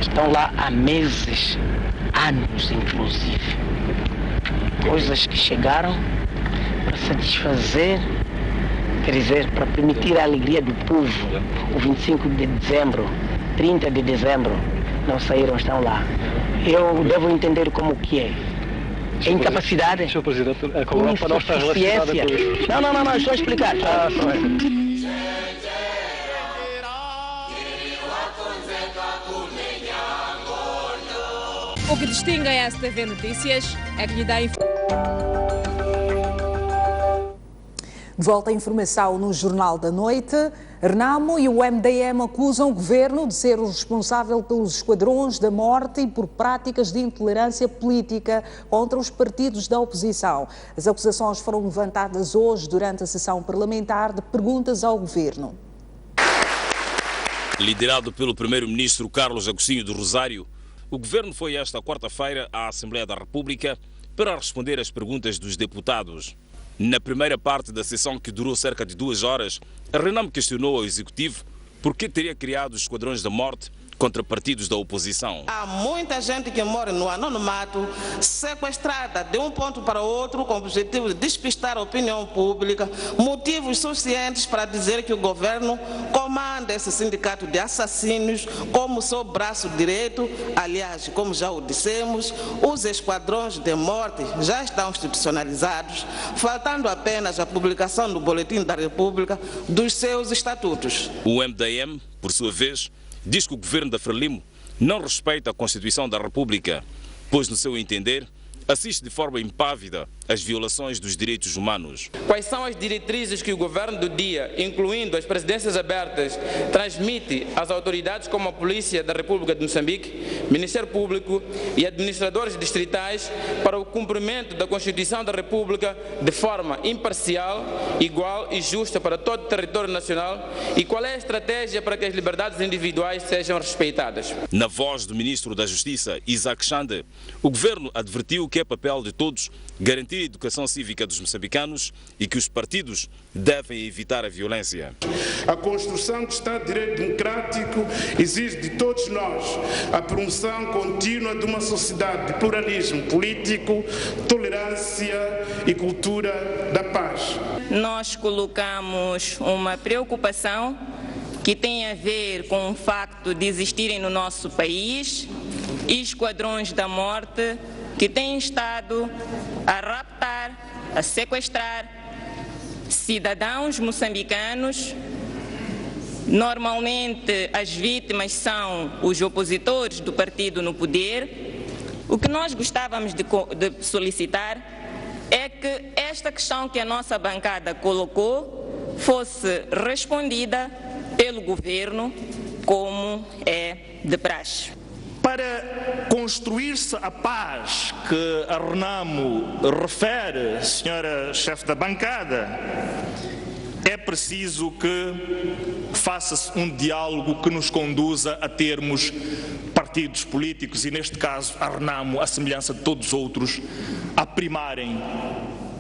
Speaker 31: Estão lá há meses, anos inclusive. Coisas que chegaram para satisfazer, quer dizer, para permitir a alegria do povo. O 25 de dezembro, 30 de dezembro, não saíram, estão lá. Eu devo entender como que é. A incapacidade.
Speaker 32: Sr. Presidente, a Europa não está relacionada com isso.
Speaker 31: Não, estou a explicar.
Speaker 5: O que distingue a STV Notícias é que lhe dá
Speaker 1: De volta à informação no Jornal da Noite, Renamo e o MDM acusam o governo de ser o responsável pelos esquadrões da morte e por práticas de intolerância política contra os partidos da oposição. As acusações foram levantadas hoje durante a sessão parlamentar de perguntas ao governo.
Speaker 15: Liderado pelo primeiro-ministro Carlos Agostinho do Rosário, o governo foi esta quarta-feira à Assembleia da República para responder às perguntas dos deputados. Na primeira parte da sessão, que durou cerca de 2 horas, a Renamo questionou ao Executivo por que teria criado os esquadrões da morte contra partidos da oposição.
Speaker 7: Há muita gente que mora no anonimato, sequestrada de um ponto para outro com o objetivo de despistar a opinião pública, motivos suficientes para dizer que o governo comanda esse sindicato de assassinos como seu braço direito. Aliás, como já o dissemos, os esquadrões de morte já estão institucionalizados, faltando apenas a publicação no Boletim da República dos seus estatutos.
Speaker 15: O MDM, por sua vez, diz que o governo da Frelimo não respeita a Constituição da República, pois, no seu entender, assiste de forma impávida às violações dos direitos humanos.
Speaker 9: Quais são as diretrizes que o governo do dia, incluindo as presidências abertas, transmite às autoridades como a Polícia da República de Moçambique, Ministério Público e administradores distritais para o cumprimento da Constituição da República de forma imparcial, igual e justa para todo o território nacional, e qual é a estratégia para que as liberdades individuais sejam respeitadas?
Speaker 15: Na voz do ministro da Justiça, Isaac Chande, o governo advertiu que é papel de todos garantir a educação cívica dos moçambicanos e que os partidos devem evitar a violência.
Speaker 14: A construção do Estado de Direito Democrático exige de todos nós a promoção contínua de uma sociedade de pluralismo político, tolerância e cultura da paz.
Speaker 16: Nós colocamos uma preocupação que tem a ver com o facto de existirem no nosso país esquadrões da morte que têm estado a raptar, a sequestrar cidadãos moçambicanos. Normalmente as vítimas são os opositores do partido no poder. O que nós gostávamos de solicitar é que esta questão que a nossa bancada colocou fosse respondida pelo governo como é de praxe.
Speaker 17: Para construir-se a paz que a Renamo refere, senhora chefe da bancada, é preciso que faça-se um diálogo que nos conduza a termos partidos políticos e, neste caso, a Renamo, à semelhança de todos os outros, a primarem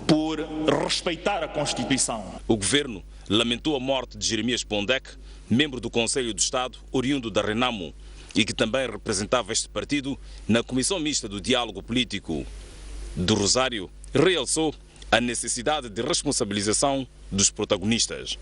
Speaker 17: por respeitar a Constituição.
Speaker 15: O governo lamentou a morte de Jeremias Pondec, membro do Conselho do Estado, oriundo da Renamo, e que também representava este partido na Comissão Mista do Diálogo Político. Do Rosário realçou a necessidade de responsabilização dos protagonistas.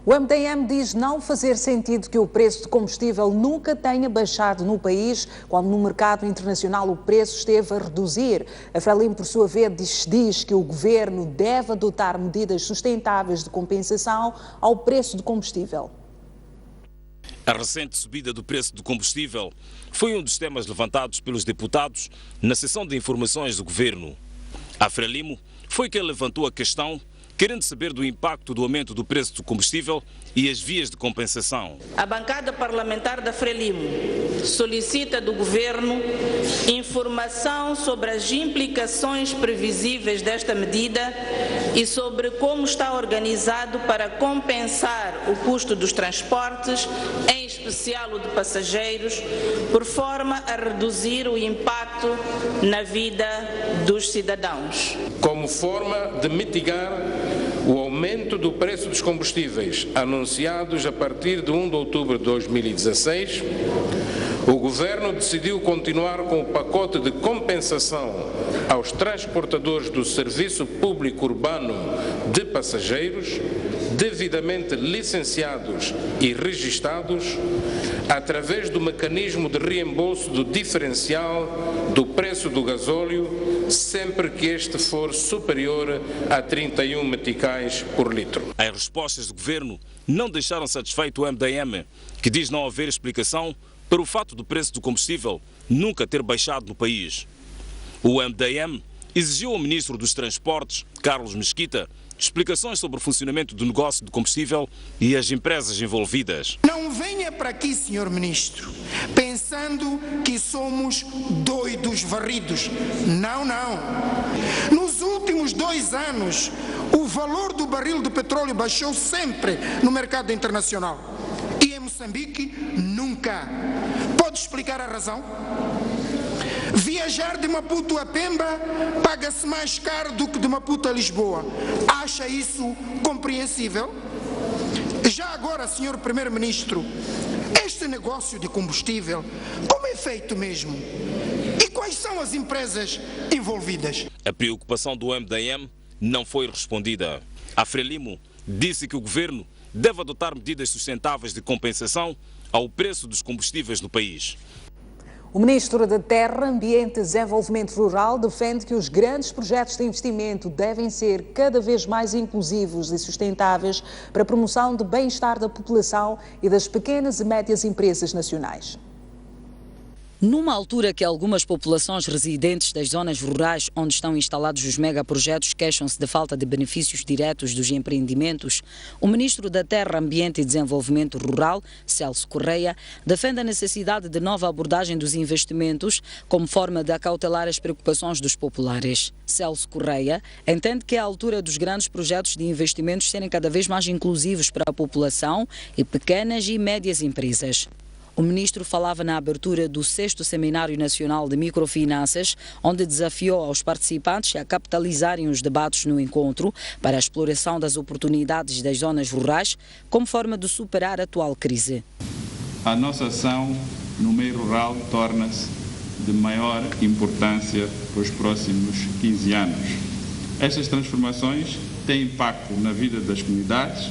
Speaker 1: O MDM diz não fazer sentido que o preço de combustível nunca tenha baixado no país, quando no mercado internacional o preço esteve a reduzir. A Frelimo, por sua vez, diz que o governo deve adotar medidas sustentáveis de compensação ao preço do combustível.
Speaker 15: A recente subida do preço do combustível foi um dos temas levantados pelos deputados na sessão de informações do governo. A Frelimo foi quem levantou a questão, querendo saber do impacto do aumento do preço do combustível e as vias de compensação.
Speaker 7: A bancada parlamentar da Frelimo solicita do Governo informação sobre as implicações previsíveis desta medida e sobre como está organizado para compensar o custo dos transportes, em especial o de passageiros, por forma a reduzir o impacto na vida dos cidadãos.
Speaker 2: Como forma de mitigar o aumento do preço dos combustíveis anunciados a partir de 1 de outubro de 2016, o Governo decidiu continuar com o pacote de compensação aos transportadores do Serviço Público Urbano de Passageiros, devidamente licenciados e registados, através do mecanismo de reembolso do diferencial do preço do gasóleo, sempre que este for superior a 31 meticais por litro.
Speaker 15: As respostas do Governo não deixaram satisfeito o MDM, que diz não haver explicação para o fato do preço do combustível nunca ter baixado no país. O MDM exigiu ao Ministro dos Transportes, Carlos Mesquita, explicações sobre o funcionamento do negócio de combustível e as empresas envolvidas.
Speaker 8: Não venha para aqui, Sr. Ministro, pensando que somos doidos varridos. Não, não. Nos últimos 2 anos, o valor do barril de petróleo baixou sempre no mercado internacional. E em Moçambique, nunca. Pode explicar a razão? Viajar de Maputo a Pemba paga-se mais caro do que de Maputo a Lisboa. Acha isso compreensível? Já agora, Sr. Primeiro-Ministro, este negócio de combustível, como é feito mesmo? E quais são as empresas envolvidas?
Speaker 15: A preocupação do MDM não foi respondida. A Frelimo disse que o Governo deve adotar medidas sustentáveis de compensação ao preço dos combustíveis no país.
Speaker 1: O Ministro da Terra, Ambiente e Desenvolvimento Rural defende que os grandes projetos de investimento devem ser cada vez mais inclusivos e sustentáveis para a promoção do bem-estar da população e das pequenas e médias empresas nacionais.
Speaker 10: Numa altura que algumas populações residentes das zonas rurais onde estão instalados os megaprojetos queixam-se de falta de benefícios diretos dos empreendimentos, o Ministro da Terra, Ambiente e Desenvolvimento Rural, Celso Correia, defende a necessidade de nova abordagem dos investimentos como forma de acautelar as preocupações dos populares. Celso Correia entende que é a altura dos grandes projetos de investimentos serem cada vez mais inclusivos para a população e pequenas e médias empresas. O ministro falava na abertura do 6º Seminário Nacional de Microfinanças, onde desafiou aos participantes a capitalizarem os debates no encontro para a exploração das oportunidades das zonas rurais como forma de superar a atual crise.
Speaker 11: A nossa ação no meio rural torna-se de maior importância para os próximos 15 anos. Estas transformações têm impacto na vida das comunidades,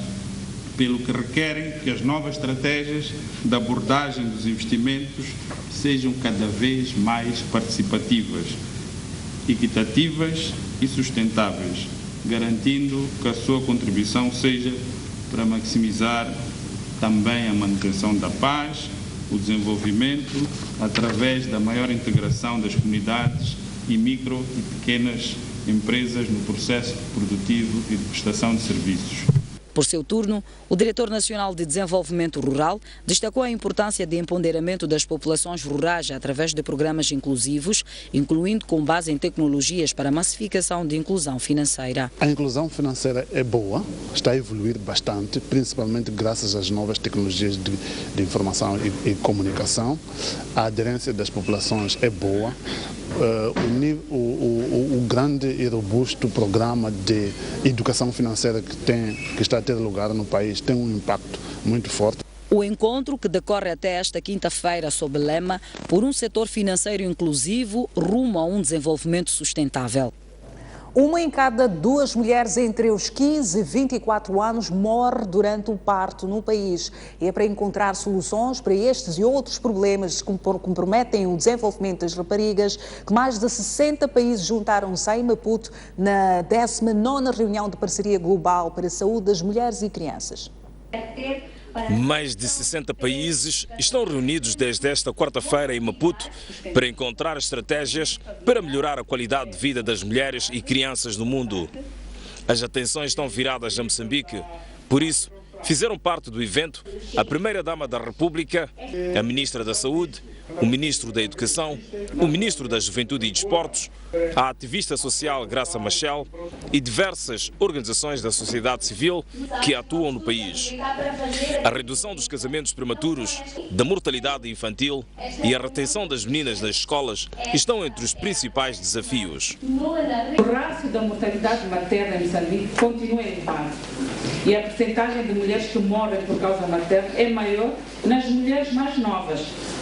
Speaker 11: pelo que requerem que as novas estratégias de abordagem dos investimentos sejam cada vez mais participativas, equitativas e sustentáveis, garantindo que a sua contribuição seja para maximizar também a manutenção da paz, o desenvolvimento, através da maior integração das comunidades e micro e pequenas empresas no processo produtivo e de prestação de serviços.
Speaker 10: Por seu turno, o Diretor Nacional de Desenvolvimento Rural destacou a importância de empoderamento das populações rurais através de programas inclusivos, incluindo com base em tecnologias para a massificação de inclusão financeira.
Speaker 27: A inclusão financeira é boa, está a evoluir bastante, principalmente graças às novas tecnologias de informação e comunicação. A aderência das populações é boa. O grande e robusto programa de educação financeira que está a ter lugar no país tem um impacto muito forte.
Speaker 10: O encontro, que decorre até esta quinta-feira sob o lema Por um setor financeiro inclusivo, rumo a um desenvolvimento sustentável.
Speaker 1: 1 em cada 2 mulheres entre os 15 e 24 anos morre durante o parto no país. E é para encontrar soluções para estes e outros problemas que comprometem o desenvolvimento das raparigas que mais de 60 países juntaram-se em Maputo na 19ª reunião de parceria global para a saúde das mulheres e crianças.
Speaker 13: Ter
Speaker 15: Mais de 60 países estão reunidos desde esta quarta-feira em Maputo para encontrar estratégias para melhorar a qualidade de vida das mulheres e crianças no mundo. As atenções estão viradas a Moçambique, por isso fizeram parte do evento a Primeira-Dama da República, a Ministra da Saúde, o Ministro da Educação, o Ministro da Juventude e Desportos, a ativista social Graça Machel e diversas organizações da sociedade civil que atuam no país. A redução dos casamentos prematuros, da mortalidade infantil e a retenção das meninas nas escolas estão entre os principais desafios.
Speaker 3: O rácio da mortalidade materna em Moçambique continua elevado e a percentagem de mulheres que morrem por causa materna é maior nas mulheres mais novas.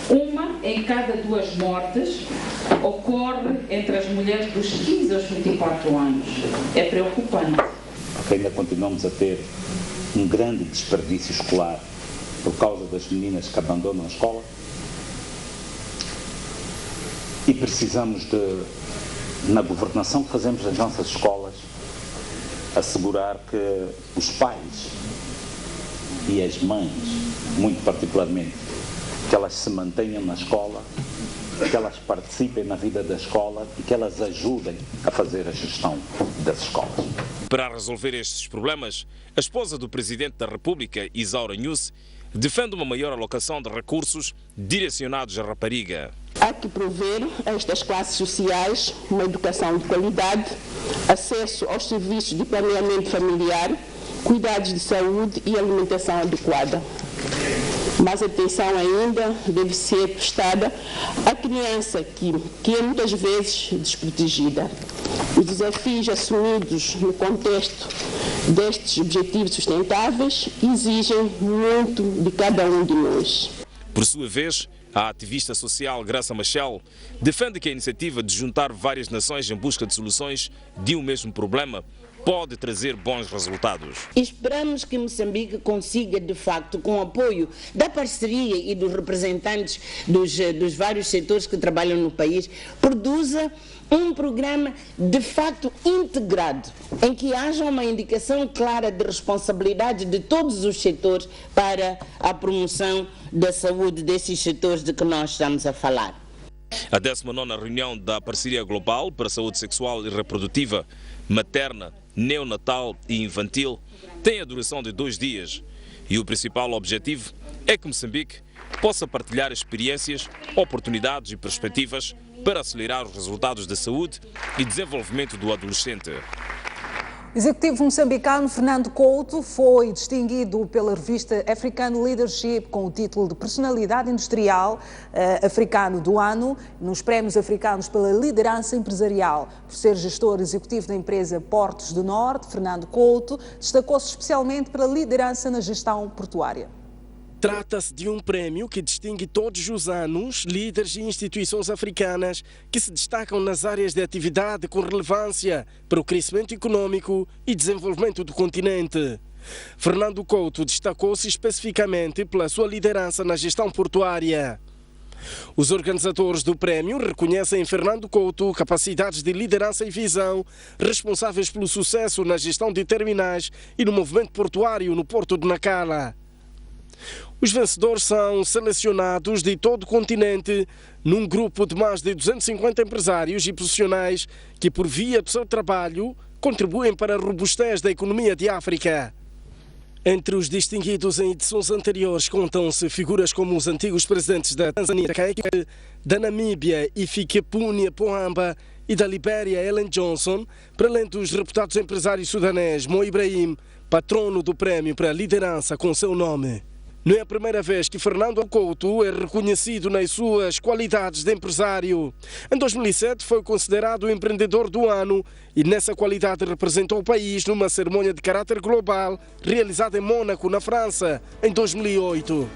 Speaker 3: Uma em cada 2 mortes ocorre entre as mulheres dos 15 aos 24 anos. É preocupante.
Speaker 12: Ainda continuamos a ter um grande desperdício escolar por causa das meninas que abandonam a escola. E precisamos na governação que fazemos das nossas escolas, assegurar que os pais e as mães, muito particularmente, que elas se mantenham na escola, que elas participem na vida da escola e que elas ajudem a fazer a gestão das escolas.
Speaker 15: Para resolver estes problemas, a esposa do Presidente da República, Isaura Nhus, defende uma maior alocação de recursos direcionados à rapariga.
Speaker 13: Há que prover a estas classes sociais uma educação de qualidade, acesso aos serviços de planeamento familiar, cuidados de saúde e alimentação adequada. Mais atenção ainda deve ser prestada à criança que é muitas vezes desprotegida. Os desafios assumidos no contexto destes objetivos sustentáveis exigem muito de cada um de nós.
Speaker 15: Por sua vez, a ativista social Graça Machel defende que a iniciativa de juntar várias nações em busca de soluções de um mesmo problema pode trazer bons resultados.
Speaker 13: Esperamos que Moçambique consiga, de facto, com o apoio da parceria e dos representantes dos vários setores que trabalham no país, produza um programa, de facto, integrado, em que haja uma indicação clara de responsabilidade de todos os setores para a promoção da saúde desses setores de que nós estamos a falar.
Speaker 15: A 19ª reunião da Parceria Global para a Saúde Sexual e Reprodutiva, Materna, Neonatal e Infantil tem a duração de 2 dias e o principal objetivo é que Moçambique possa partilhar experiências, oportunidades e perspectivas para acelerar os resultados da saúde e desenvolvimento do adolescente.
Speaker 1: O executivo moçambicano Fernando Couto foi distinguido pela revista African Leadership com o título de Personalidade Industrial Africano do Ano nos Prémios Africanos pela Liderança Empresarial. Por ser gestor executivo da empresa Portos do Norte, Fernando Couto destacou-se especialmente pela liderança na gestão portuária.
Speaker 6: Trata-se de um prémio que distingue todos os anos líderes e instituições africanas que se destacam nas áreas de atividade com relevância para o crescimento econômico e desenvolvimento do continente. Fernando Couto destacou-se especificamente pela sua liderança na gestão portuária. Os organizadores do prémio reconhecem em Fernando Couto capacidades de liderança e visão responsáveis pelo sucesso na gestão de terminais e no movimento portuário no Porto de Nacala. Os vencedores são selecionados de todo o continente num grupo de mais de 250 empresários e profissionais que, por via do seu trabalho, contribuem para a robustez da economia de África. Entre os distinguidos em edições anteriores contam-se figuras como os antigos presidentes da Tanzânia, da Namíbia, Hifikepunye Pohamba, e da Libéria, Ellen Johnson, para além dos reputados empresários sudanês Mo Ibrahim, patrono do prémio para a liderança com seu nome. Não é a primeira vez que Fernando Couto é reconhecido nas suas qualidades de empresário. Em 2007 foi considerado o empreendedor do ano e nessa qualidade representou o país numa cerimônia de caráter global realizada em Mônaco, na França, em 2008.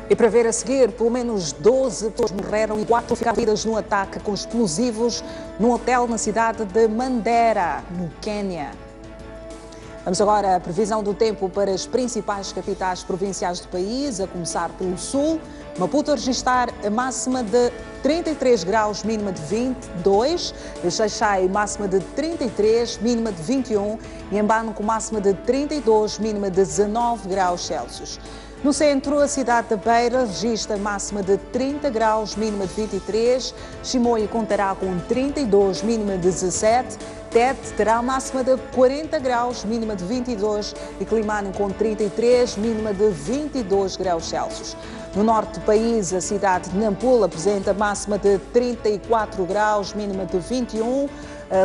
Speaker 1: E para ver a seguir, pelo menos 12 pessoas morreram e 4 ficaram feridas no ataque com explosivos num hotel na cidade de Mandera, no Quênia. Vamos agora à previsão do tempo para as principais capitais provinciais do país, a começar pelo sul. Maputo a registrar a máxima de 33 graus, mínima de 22. Em Xai-Xai, máxima de 33, mínima de 21. E em Bano, com máxima de 32, mínima de 19 graus Celsius. No centro, a cidade da Beira registra máxima de 30 graus, mínima de 23. Chimoio contará com 32, mínima de 17. Tete terá máxima de 40 graus, mínima de 22. E Climane com 33, mínima de 22 graus Celsius. No norte do país, a cidade de Nampula apresenta máxima de 34 graus, mínima de 21.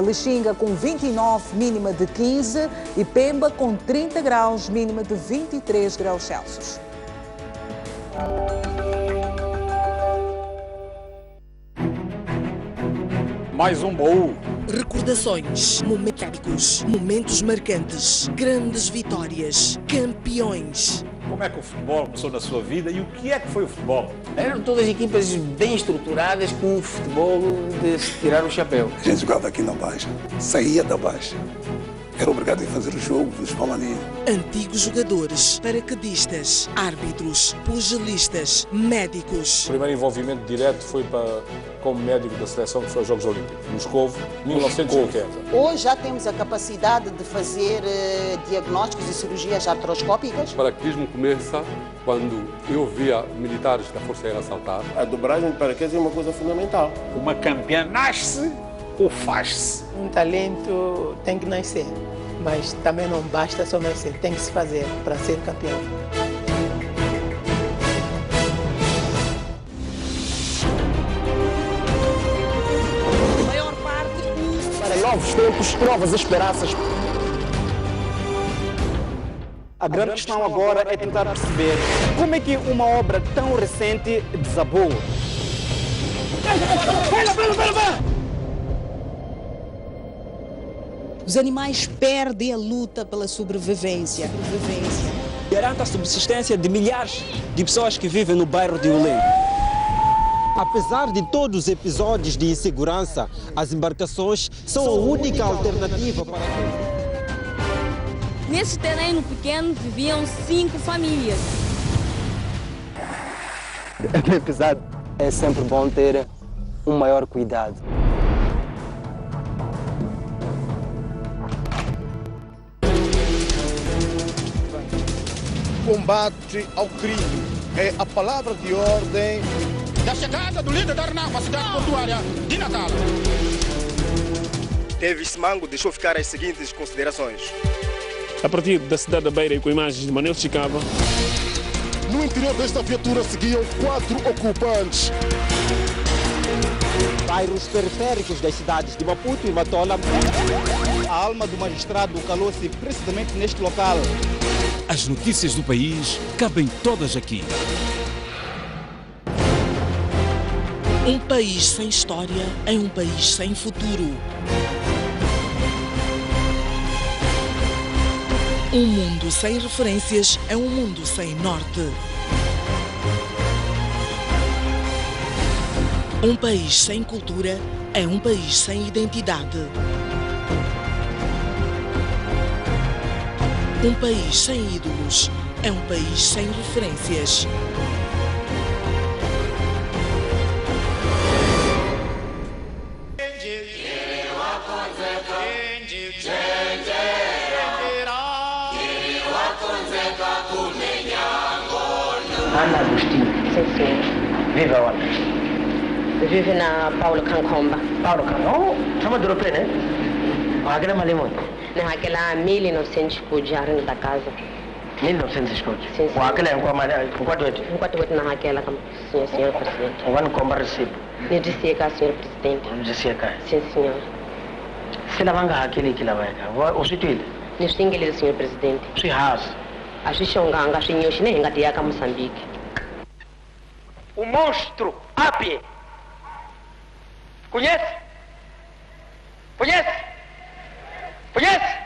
Speaker 1: Lixinga com 29, mínima de 15. E Pemba com 30 graus, mínima de 23 graus Celsius.
Speaker 18: Mais um baú.
Speaker 6: Recordações, momentos, momentos marcantes, grandes vitórias, campeões.
Speaker 18: Como é que o futebol começou na sua vida e o que é que foi o futebol?
Speaker 19: Eram todas equipas bem estruturadas com um futebol de se tirar o chapéu.
Speaker 20: A gente jogava aqui na Baixa, saía da Baixa. Era obrigado a fazer o jogo dos Palani.
Speaker 6: Antigos jogadores, paraquedistas, árbitros, pugilistas, médicos.
Speaker 18: O primeiro envolvimento direto foi como médico da seleção que foi aos Jogos Olímpicos, Moscovo, 1980.
Speaker 21: Hoje já temos a capacidade de fazer diagnósticos e cirurgias artroscópicas.
Speaker 22: O paraquedismo começa quando eu via militares da Força Aérea saltar.
Speaker 23: A dobragem de paraquedas é uma coisa fundamental.
Speaker 18: Uma campeã nasce ou faz-se?
Speaker 21: Um talento tem que nascer, mas também não basta só nascer, tem que se fazer para ser campeão. A maior parte
Speaker 19: para novos tempos, novas esperanças.
Speaker 24: A grande questão agora é tentar perceber como é que uma obra tão recente desabou.
Speaker 1: Os animais perdem a luta pela sobrevivência.
Speaker 24: Garanta a subsistência de milhares de pessoas que vivem no bairro de Ulém.
Speaker 25: Apesar de todos os episódios de insegurança, as embarcações são a única alternativa para...
Speaker 26: Nesse terreno pequeno viviam 5 famílias.
Speaker 24: É bem pesado. É sempre bom ter um maior cuidado.
Speaker 28: Combate ao crime é a palavra de ordem
Speaker 29: da chegada do líder da RNAF à cidade portuária de Natal.
Speaker 30: Davis Simango deixou ficar as seguintes considerações.
Speaker 33: A partir da cidade da Beira e com imagens de Manel Chicava.
Speaker 28: No interior desta viatura seguiam 4 ocupantes.
Speaker 25: Bairros periféricos das cidades de Maputo e Matola.
Speaker 24: A alma do magistrado calou-se precisamente neste local.
Speaker 34: As notícias do país cabem todas aqui.
Speaker 6: Um país sem história é um país sem futuro. Um mundo sem referências é um mundo sem norte. Um país sem cultura é um país sem identidade. Um país sem ídolos é um país sem referências.
Speaker 31: Ana Agostinho. Sim, sim.
Speaker 24: Vive onde?
Speaker 31: Vive na Paulo Cankomba.
Speaker 24: Paulo Cankomba? Oh, chama de europeu, né? Aquela malimão.
Speaker 31: Naquela 1900 escudos, a renda da casa.
Speaker 24: 1900 escudos?
Speaker 31: Sim, sim.
Speaker 24: Com aquela, com 48?
Speaker 31: Com 48 naquela, senhor presidente.
Speaker 24: O ano como recibo?
Speaker 31: Eu disse cá, senhor presidente.
Speaker 24: Eu disse cá?
Speaker 31: Sim, senhor.
Speaker 24: Se lá vanga aquele que lá vai cá, o sítio ele?
Speaker 31: Eu tenho senhor presidente.
Speaker 24: Se raso?
Speaker 31: A Xixonganga, a Xinhoxi, nem engatia cá Moçambique.
Speaker 24: O monstro, Apie. Conhece? Conhece? Conhece?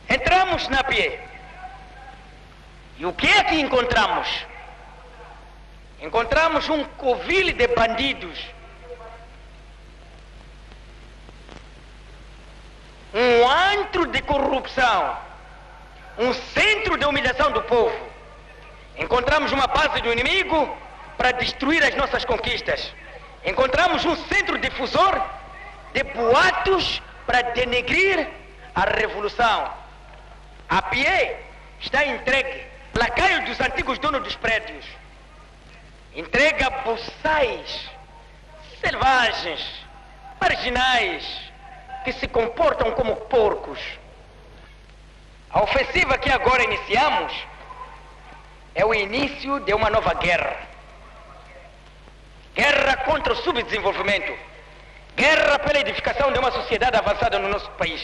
Speaker 24: Entramos na Apie. E o que é que encontramos? Encontramos um covil de bandidos. Um antro de corrupção. Um centro de humilhação do povo. Encontramos uma base do inimigo
Speaker 2: para destruir as nossas conquistas. Encontramos um centro difusor de boatos para denegrir a revolução. A PIE está entregue, lacaio dos antigos donos dos prédios. Entrega boçais selvagens, marginais, que se comportam como porcos. A ofensiva que agora iniciamos é o início de uma nova guerra. Guerra contra o subdesenvolvimento. Guerra pela edificação de uma sociedade avançada no nosso país.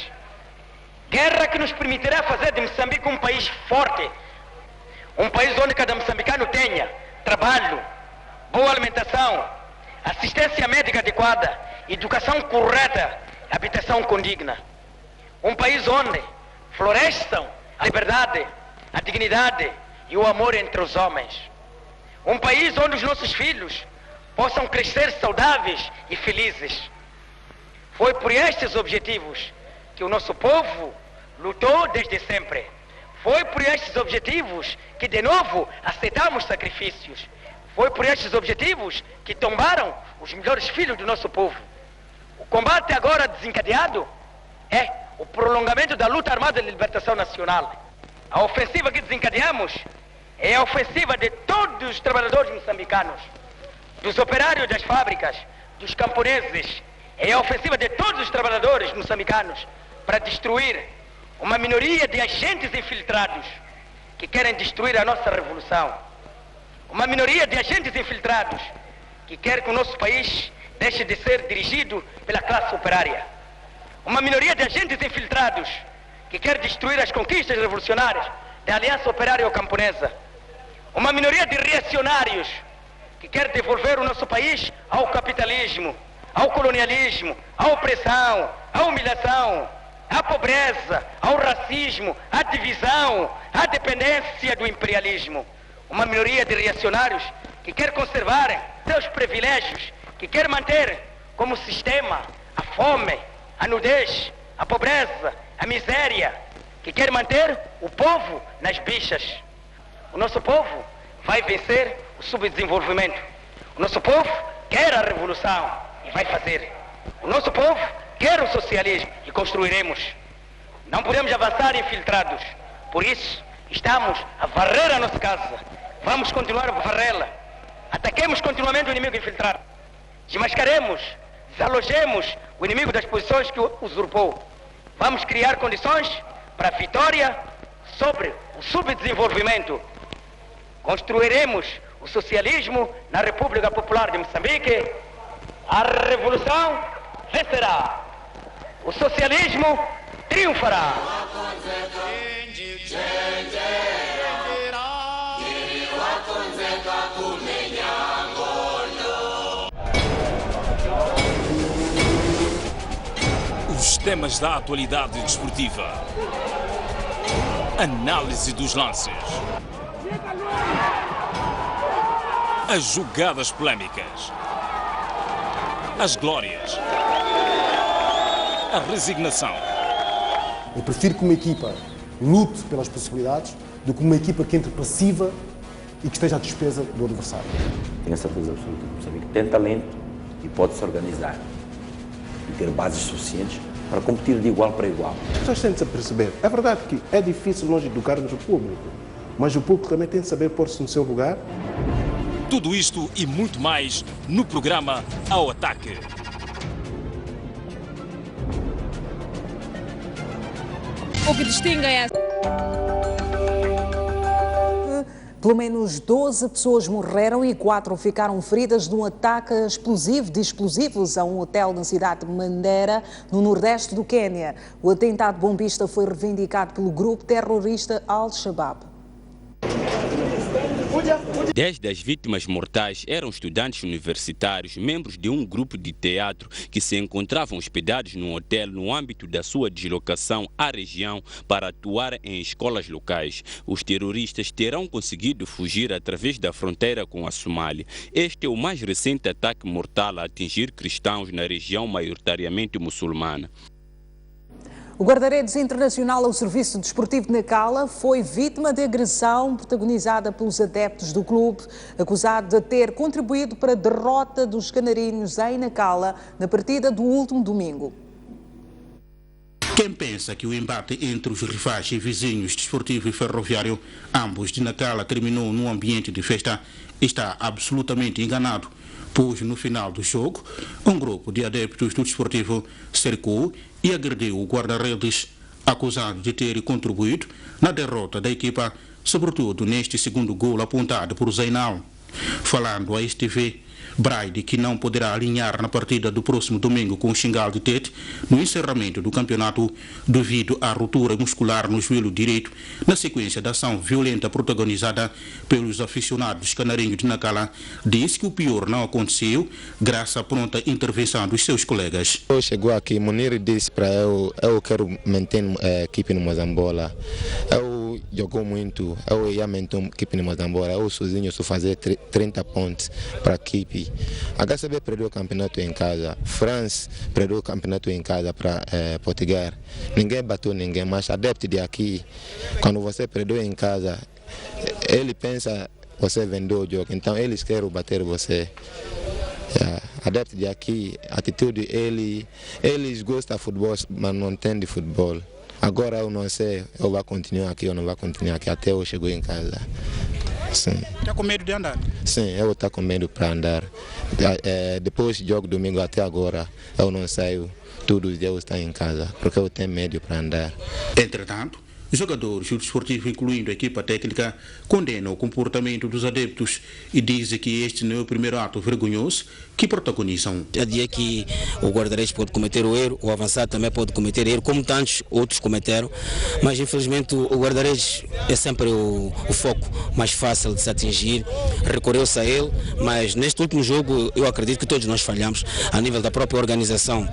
Speaker 2: Guerra que nos permitirá fazer de Moçambique um país forte. Um país onde cada moçambicano tenha trabalho, boa alimentação, assistência médica adequada, educação correta, habitação condigna. Um país onde floresçam a liberdade, a dignidade e o amor entre os homens. Um país onde os nossos filhos possam crescer saudáveis e felizes. Foi por estes objetivos que o nosso povo lutou desde sempre. Foi por estes objetivos que de novo aceitamos sacrifícios. Foi por estes objetivos que tombaram os melhores filhos do nosso povo. O combate agora desencadeado é o prolongamento da luta armada de libertação nacional. A ofensiva que desencadeamos é a ofensiva de todos os trabalhadores moçambicanos, dos operários das fábricas, dos camponeses. É a ofensiva de todos os trabalhadores moçambicanos para destruir uma minoria de agentes infiltrados que querem destruir a nossa revolução. Uma minoria de agentes infiltrados que quer que o nosso país deixe de ser dirigido pela classe operária. Uma minoria de agentes infiltrados que quer destruir as conquistas revolucionárias da Aliança Operária Camponesa. Uma minoria de reacionários que quer devolver o nosso país ao capitalismo, ao colonialismo, à opressão, à humilhação, à pobreza, ao racismo, à divisão, à dependência do imperialismo. Uma minoria de reacionários que quer conservar seus privilégios, que quer manter como sistema a fome, a nudez, a pobreza, a miséria, que quer manter o povo nas bichas. O nosso povo vai vencer o subdesenvolvimento. O nosso povo quer a revolução e vai fazer. O nosso povo quer o socialismo e construiremos. Não podemos avançar infiltrados. Por isso, estamos a varrer a nossa casa. Vamos continuar a varrê-la. Ataquemos continuamente o inimigo infiltrado. Desmascaremos, desalojemos o inimigo das posições que usurpou. Vamos criar condições para a vitória sobre o subdesenvolvimento. Construiremos o socialismo na República Popular de Moçambique. A revolução vencerá. O socialismo triunfará.
Speaker 15: Os temas da atualidade desportiva. Análise dos lances. As jogadas polémicas. As glórias. A resignação.
Speaker 3: Eu prefiro que uma equipa lute pelas possibilidades do que uma equipa que entre passiva e que esteja à despesa do adversário.
Speaker 4: Tenho a certeza absoluta que o Moçambique tem talento e pode se organizar e ter bases suficientes para competir de igual para igual.
Speaker 23: As pessoas têm de se perceber. É verdade que é difícil nós educarmos o público, mas o público também tem de saber pôr-se no seu lugar.
Speaker 15: Tudo isto e muito mais no programa Ao Ataque.
Speaker 26: O que distingue é...
Speaker 1: Pelo menos 12 pessoas morreram e 4 ficaram feridas num ataque explosivo de explosivos a um hotel na cidade de Mandera, no nordeste do Quênia. O atentado bombista foi reivindicado pelo grupo terrorista Al-Shabaab.
Speaker 5: 10 das vítimas mortais eram estudantes universitários, membros de um grupo de teatro que se encontravam hospedados num hotel no âmbito da sua deslocação à região para atuar em escolas locais. Os terroristas terão conseguido fugir através da fronteira com a Somália. Este é o mais recente ataque mortal a atingir cristãos na região maioritariamente muçulmana.
Speaker 1: O guarda-redes internacional ao serviço desportivo de Nacala foi vítima de agressão protagonizada pelos adeptos do clube, acusado de ter contribuído para a derrota dos canarinhos em Nacala na partida do último domingo.
Speaker 7: Quem pensa que o embate entre os rivais e vizinhos desportivo e ferroviário, ambos de Nacala, terminou num ambiente de festa, está absolutamente enganado, pois no final do jogo, um grupo de adeptos do desportivo cercou e agrediu o guarda-redes, acusado de ter contribuído na derrota da equipa, sobretudo neste segundo gol apontado por Zainal. Falando à STV, Braide, que não poderá alinhar na partida do próximo domingo com o Xingal de Tete, no encerramento do campeonato, devido à ruptura muscular no joelho direito, na sequência da ação violenta protagonizada pelos aficionados canarinhos de Nacala, disse que o pior não aconteceu, graças à pronta intervenção dos seus colegas.
Speaker 8: Eu chegou aqui, Munir disse para eu quero manter a equipe no Mozambola. Eu jogou muito, eu ia manter a equipe no Mozambola, eu sozinho só fazer 30 pontos para a equipe. A HCB perdeu o campeonato em casa, France perdeu o campeonato em casa para Portugal. Ninguém bateu ninguém, mas adepto de aqui, quando você perdeu em casa, ele pensa você vendeu o jogo, então eles querem bater você. Adepto de aqui, atitude, eles gostam de futebol, mas não entendem futebol. Agora eu não sei, eu vou continuar aqui ou não vou continuar aqui até eu chegar em casa. Sim.
Speaker 29: Está com medo de andar?
Speaker 8: Sim, eu estou com medo para andar. Depois do jogo domingo até agora, eu não saio. Todos os dias eu estou em casa, porque eu tenho medo para andar.
Speaker 7: Entretanto, jogadores do desportivo, incluindo a equipa técnica, condenam o comportamento dos adeptos e dizem que este não é o primeiro ato vergonhoso que protagonizam.
Speaker 19: Há dia que o guarda-redes pode cometer o erro, o avançado também pode cometer erro, como tantos outros cometeram, mas infelizmente o guarda-redes é sempre o foco mais fácil de se atingir, recorreu-se a ele, mas neste último jogo eu acredito que todos nós falhamos, a nível da própria organização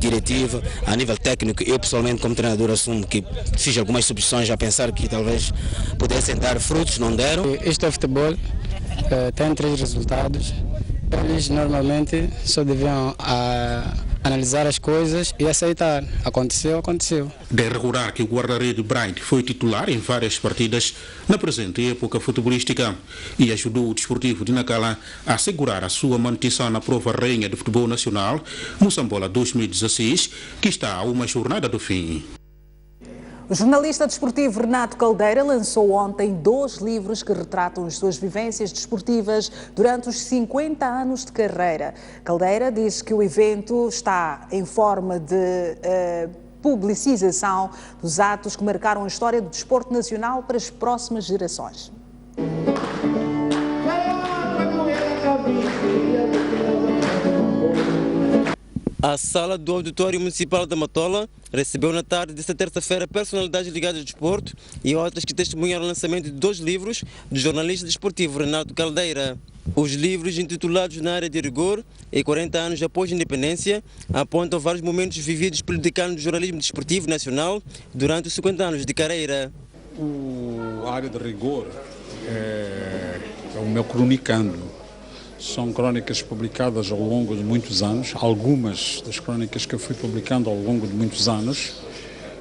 Speaker 19: diretiva, a nível técnico. Eu pessoalmente como treinador assumo que fiz algumas substituições a pensar que talvez pudessem dar frutos, não deram.
Speaker 9: Este é o futebol, tem 3 resultados. Eles normalmente só deviam analisar as coisas e aceitar. Aconteceu, aconteceu.
Speaker 7: De recordar que o guarda-redes Bright foi titular em várias partidas na presente época futebolística e ajudou o desportivo de Nacala a assegurar a sua manutenção na prova rainha do futebol nacional, Moçambola 2016, que está a uma jornada do fim.
Speaker 1: O jornalista desportivo Renato Caldeira lançou ontem 2 livros que retratam as suas vivências desportivas durante os 50 anos de carreira. Caldeira diz que o evento está em forma de publicização dos atos que marcaram a história do desporto nacional para as próximas gerações.
Speaker 10: A sala do Auditório Municipal da Matola recebeu na tarde desta terça-feira personalidades ligadas ao desporto e outras que testemunharam o lançamento de 2 livros do jornalista desportivo Renato Caldeira. Os livros, intitulados Na Área de Rigor e 40 anos após a independência, apontam vários momentos vividos pelo decano do jornalismo desportivo nacional durante os 50 anos de carreira.
Speaker 11: A Área de Rigor é o meu cronicando. São crónicas publicadas ao longo de muitos anos, algumas das crónicas que eu fui publicando ao longo de muitos anos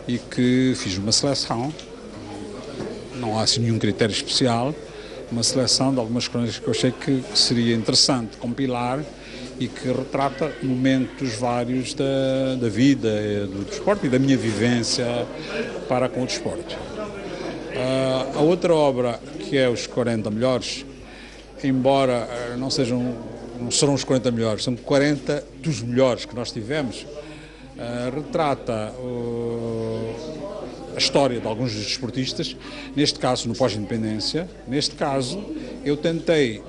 Speaker 11: e que fiz uma seleção, não há assim nenhum critério especial, uma seleção de algumas crónicas que eu achei que seria interessante compilar e que retrata momentos vários da vida, do desporto e da minha vivência para com o desporto. A outra obra, que é Os 40 Melhores, embora não serão os 40 melhores, são 40 dos melhores que nós tivemos, retrata a história de alguns dos desportistas, neste caso no pós-independência. Neste caso eu tentei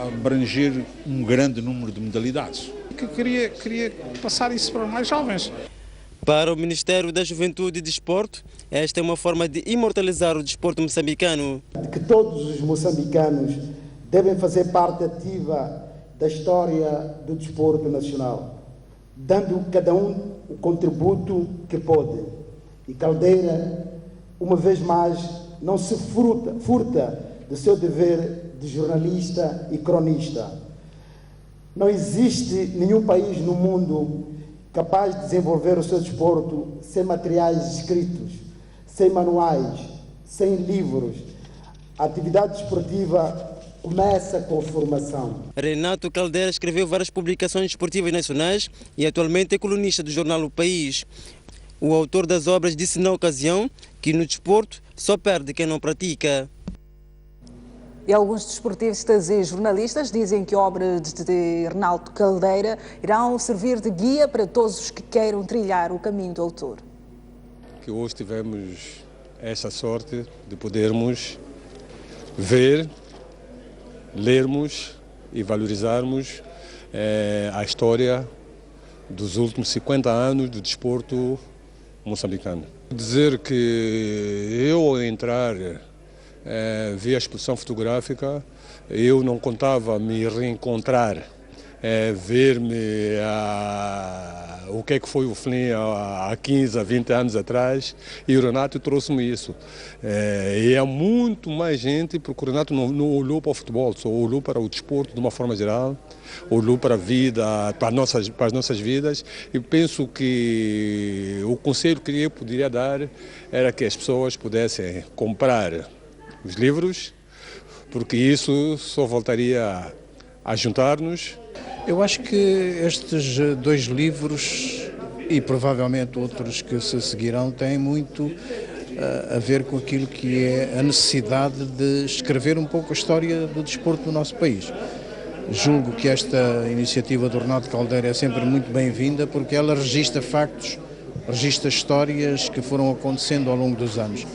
Speaker 11: abranger um grande número de modalidades, que queria passar isso para os mais jovens.
Speaker 10: Para o Ministério da Juventude e Desporto, esta é uma forma de imortalizar o desporto moçambicano.
Speaker 12: Que todos os moçambicanos devem fazer parte ativa da história do desporto nacional, dando cada um o contributo que pode. E Caldeira, uma vez mais, não se furta do seu dever de jornalista e cronista. Não existe nenhum país no mundo capaz de desenvolver o seu desporto sem materiais escritos, sem manuais, sem livros. A atividade desportiva começa com a formação.
Speaker 10: Renato Caldeira escreveu várias publicações desportivas nacionais e atualmente é colunista do jornal O País. O autor das obras disse na ocasião que no desporto só perde quem não pratica.
Speaker 1: E alguns desportistas e jornalistas dizem que obras de Renato Caldeira irão servir de guia para todos os que queiram trilhar o caminho do autor.
Speaker 13: Que hoje tivemos essa sorte de podermos ver, lermos e valorizarmos a história dos últimos 50 anos do desporto moçambicano. Dizer que eu, ao entrar, vi a exposição fotográfica, eu não contava me reencontrar, ver-me o que é que foi o Flim há 15, há 20 anos atrás, e o Renato trouxe-me isso. E há muito mais gente, porque o Renato não olhou para o futebol, só olhou para o desporto de uma forma geral, olhou para a vida, para as nossas vidas, e penso que o conselho que eu poderia dar era que as pessoas pudessem comprar os livros, porque isso só voltaria a juntar-nos.
Speaker 14: Eu acho que estes 2 livros e provavelmente outros que se seguirão têm muito a ver com aquilo que é a necessidade de escrever um pouco a história do desporto do nosso país. Julgo que esta iniciativa do Renato Caldeira é sempre muito bem-vinda porque ela registra factos, registra histórias que foram acontecendo ao longo dos anos.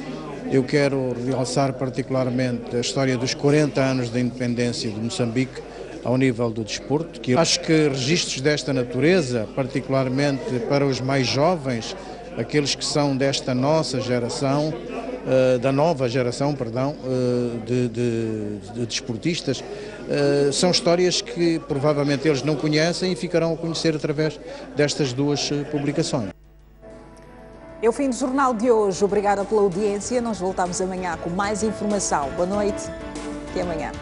Speaker 14: Eu quero realçar particularmente a história dos 40 anos da independência de Moçambique ao nível do desporto, que acho que registros desta natureza, particularmente para os mais jovens, aqueles que são desta nossa geração, da nova geração, perdão, de desportistas, são histórias que provavelmente eles não conhecem e ficarão a conhecer através destas 2 publicações.
Speaker 1: É o fim do jornal de hoje. Obrigada pela audiência. Nós voltamos amanhã com mais informação. Boa noite. Até amanhã.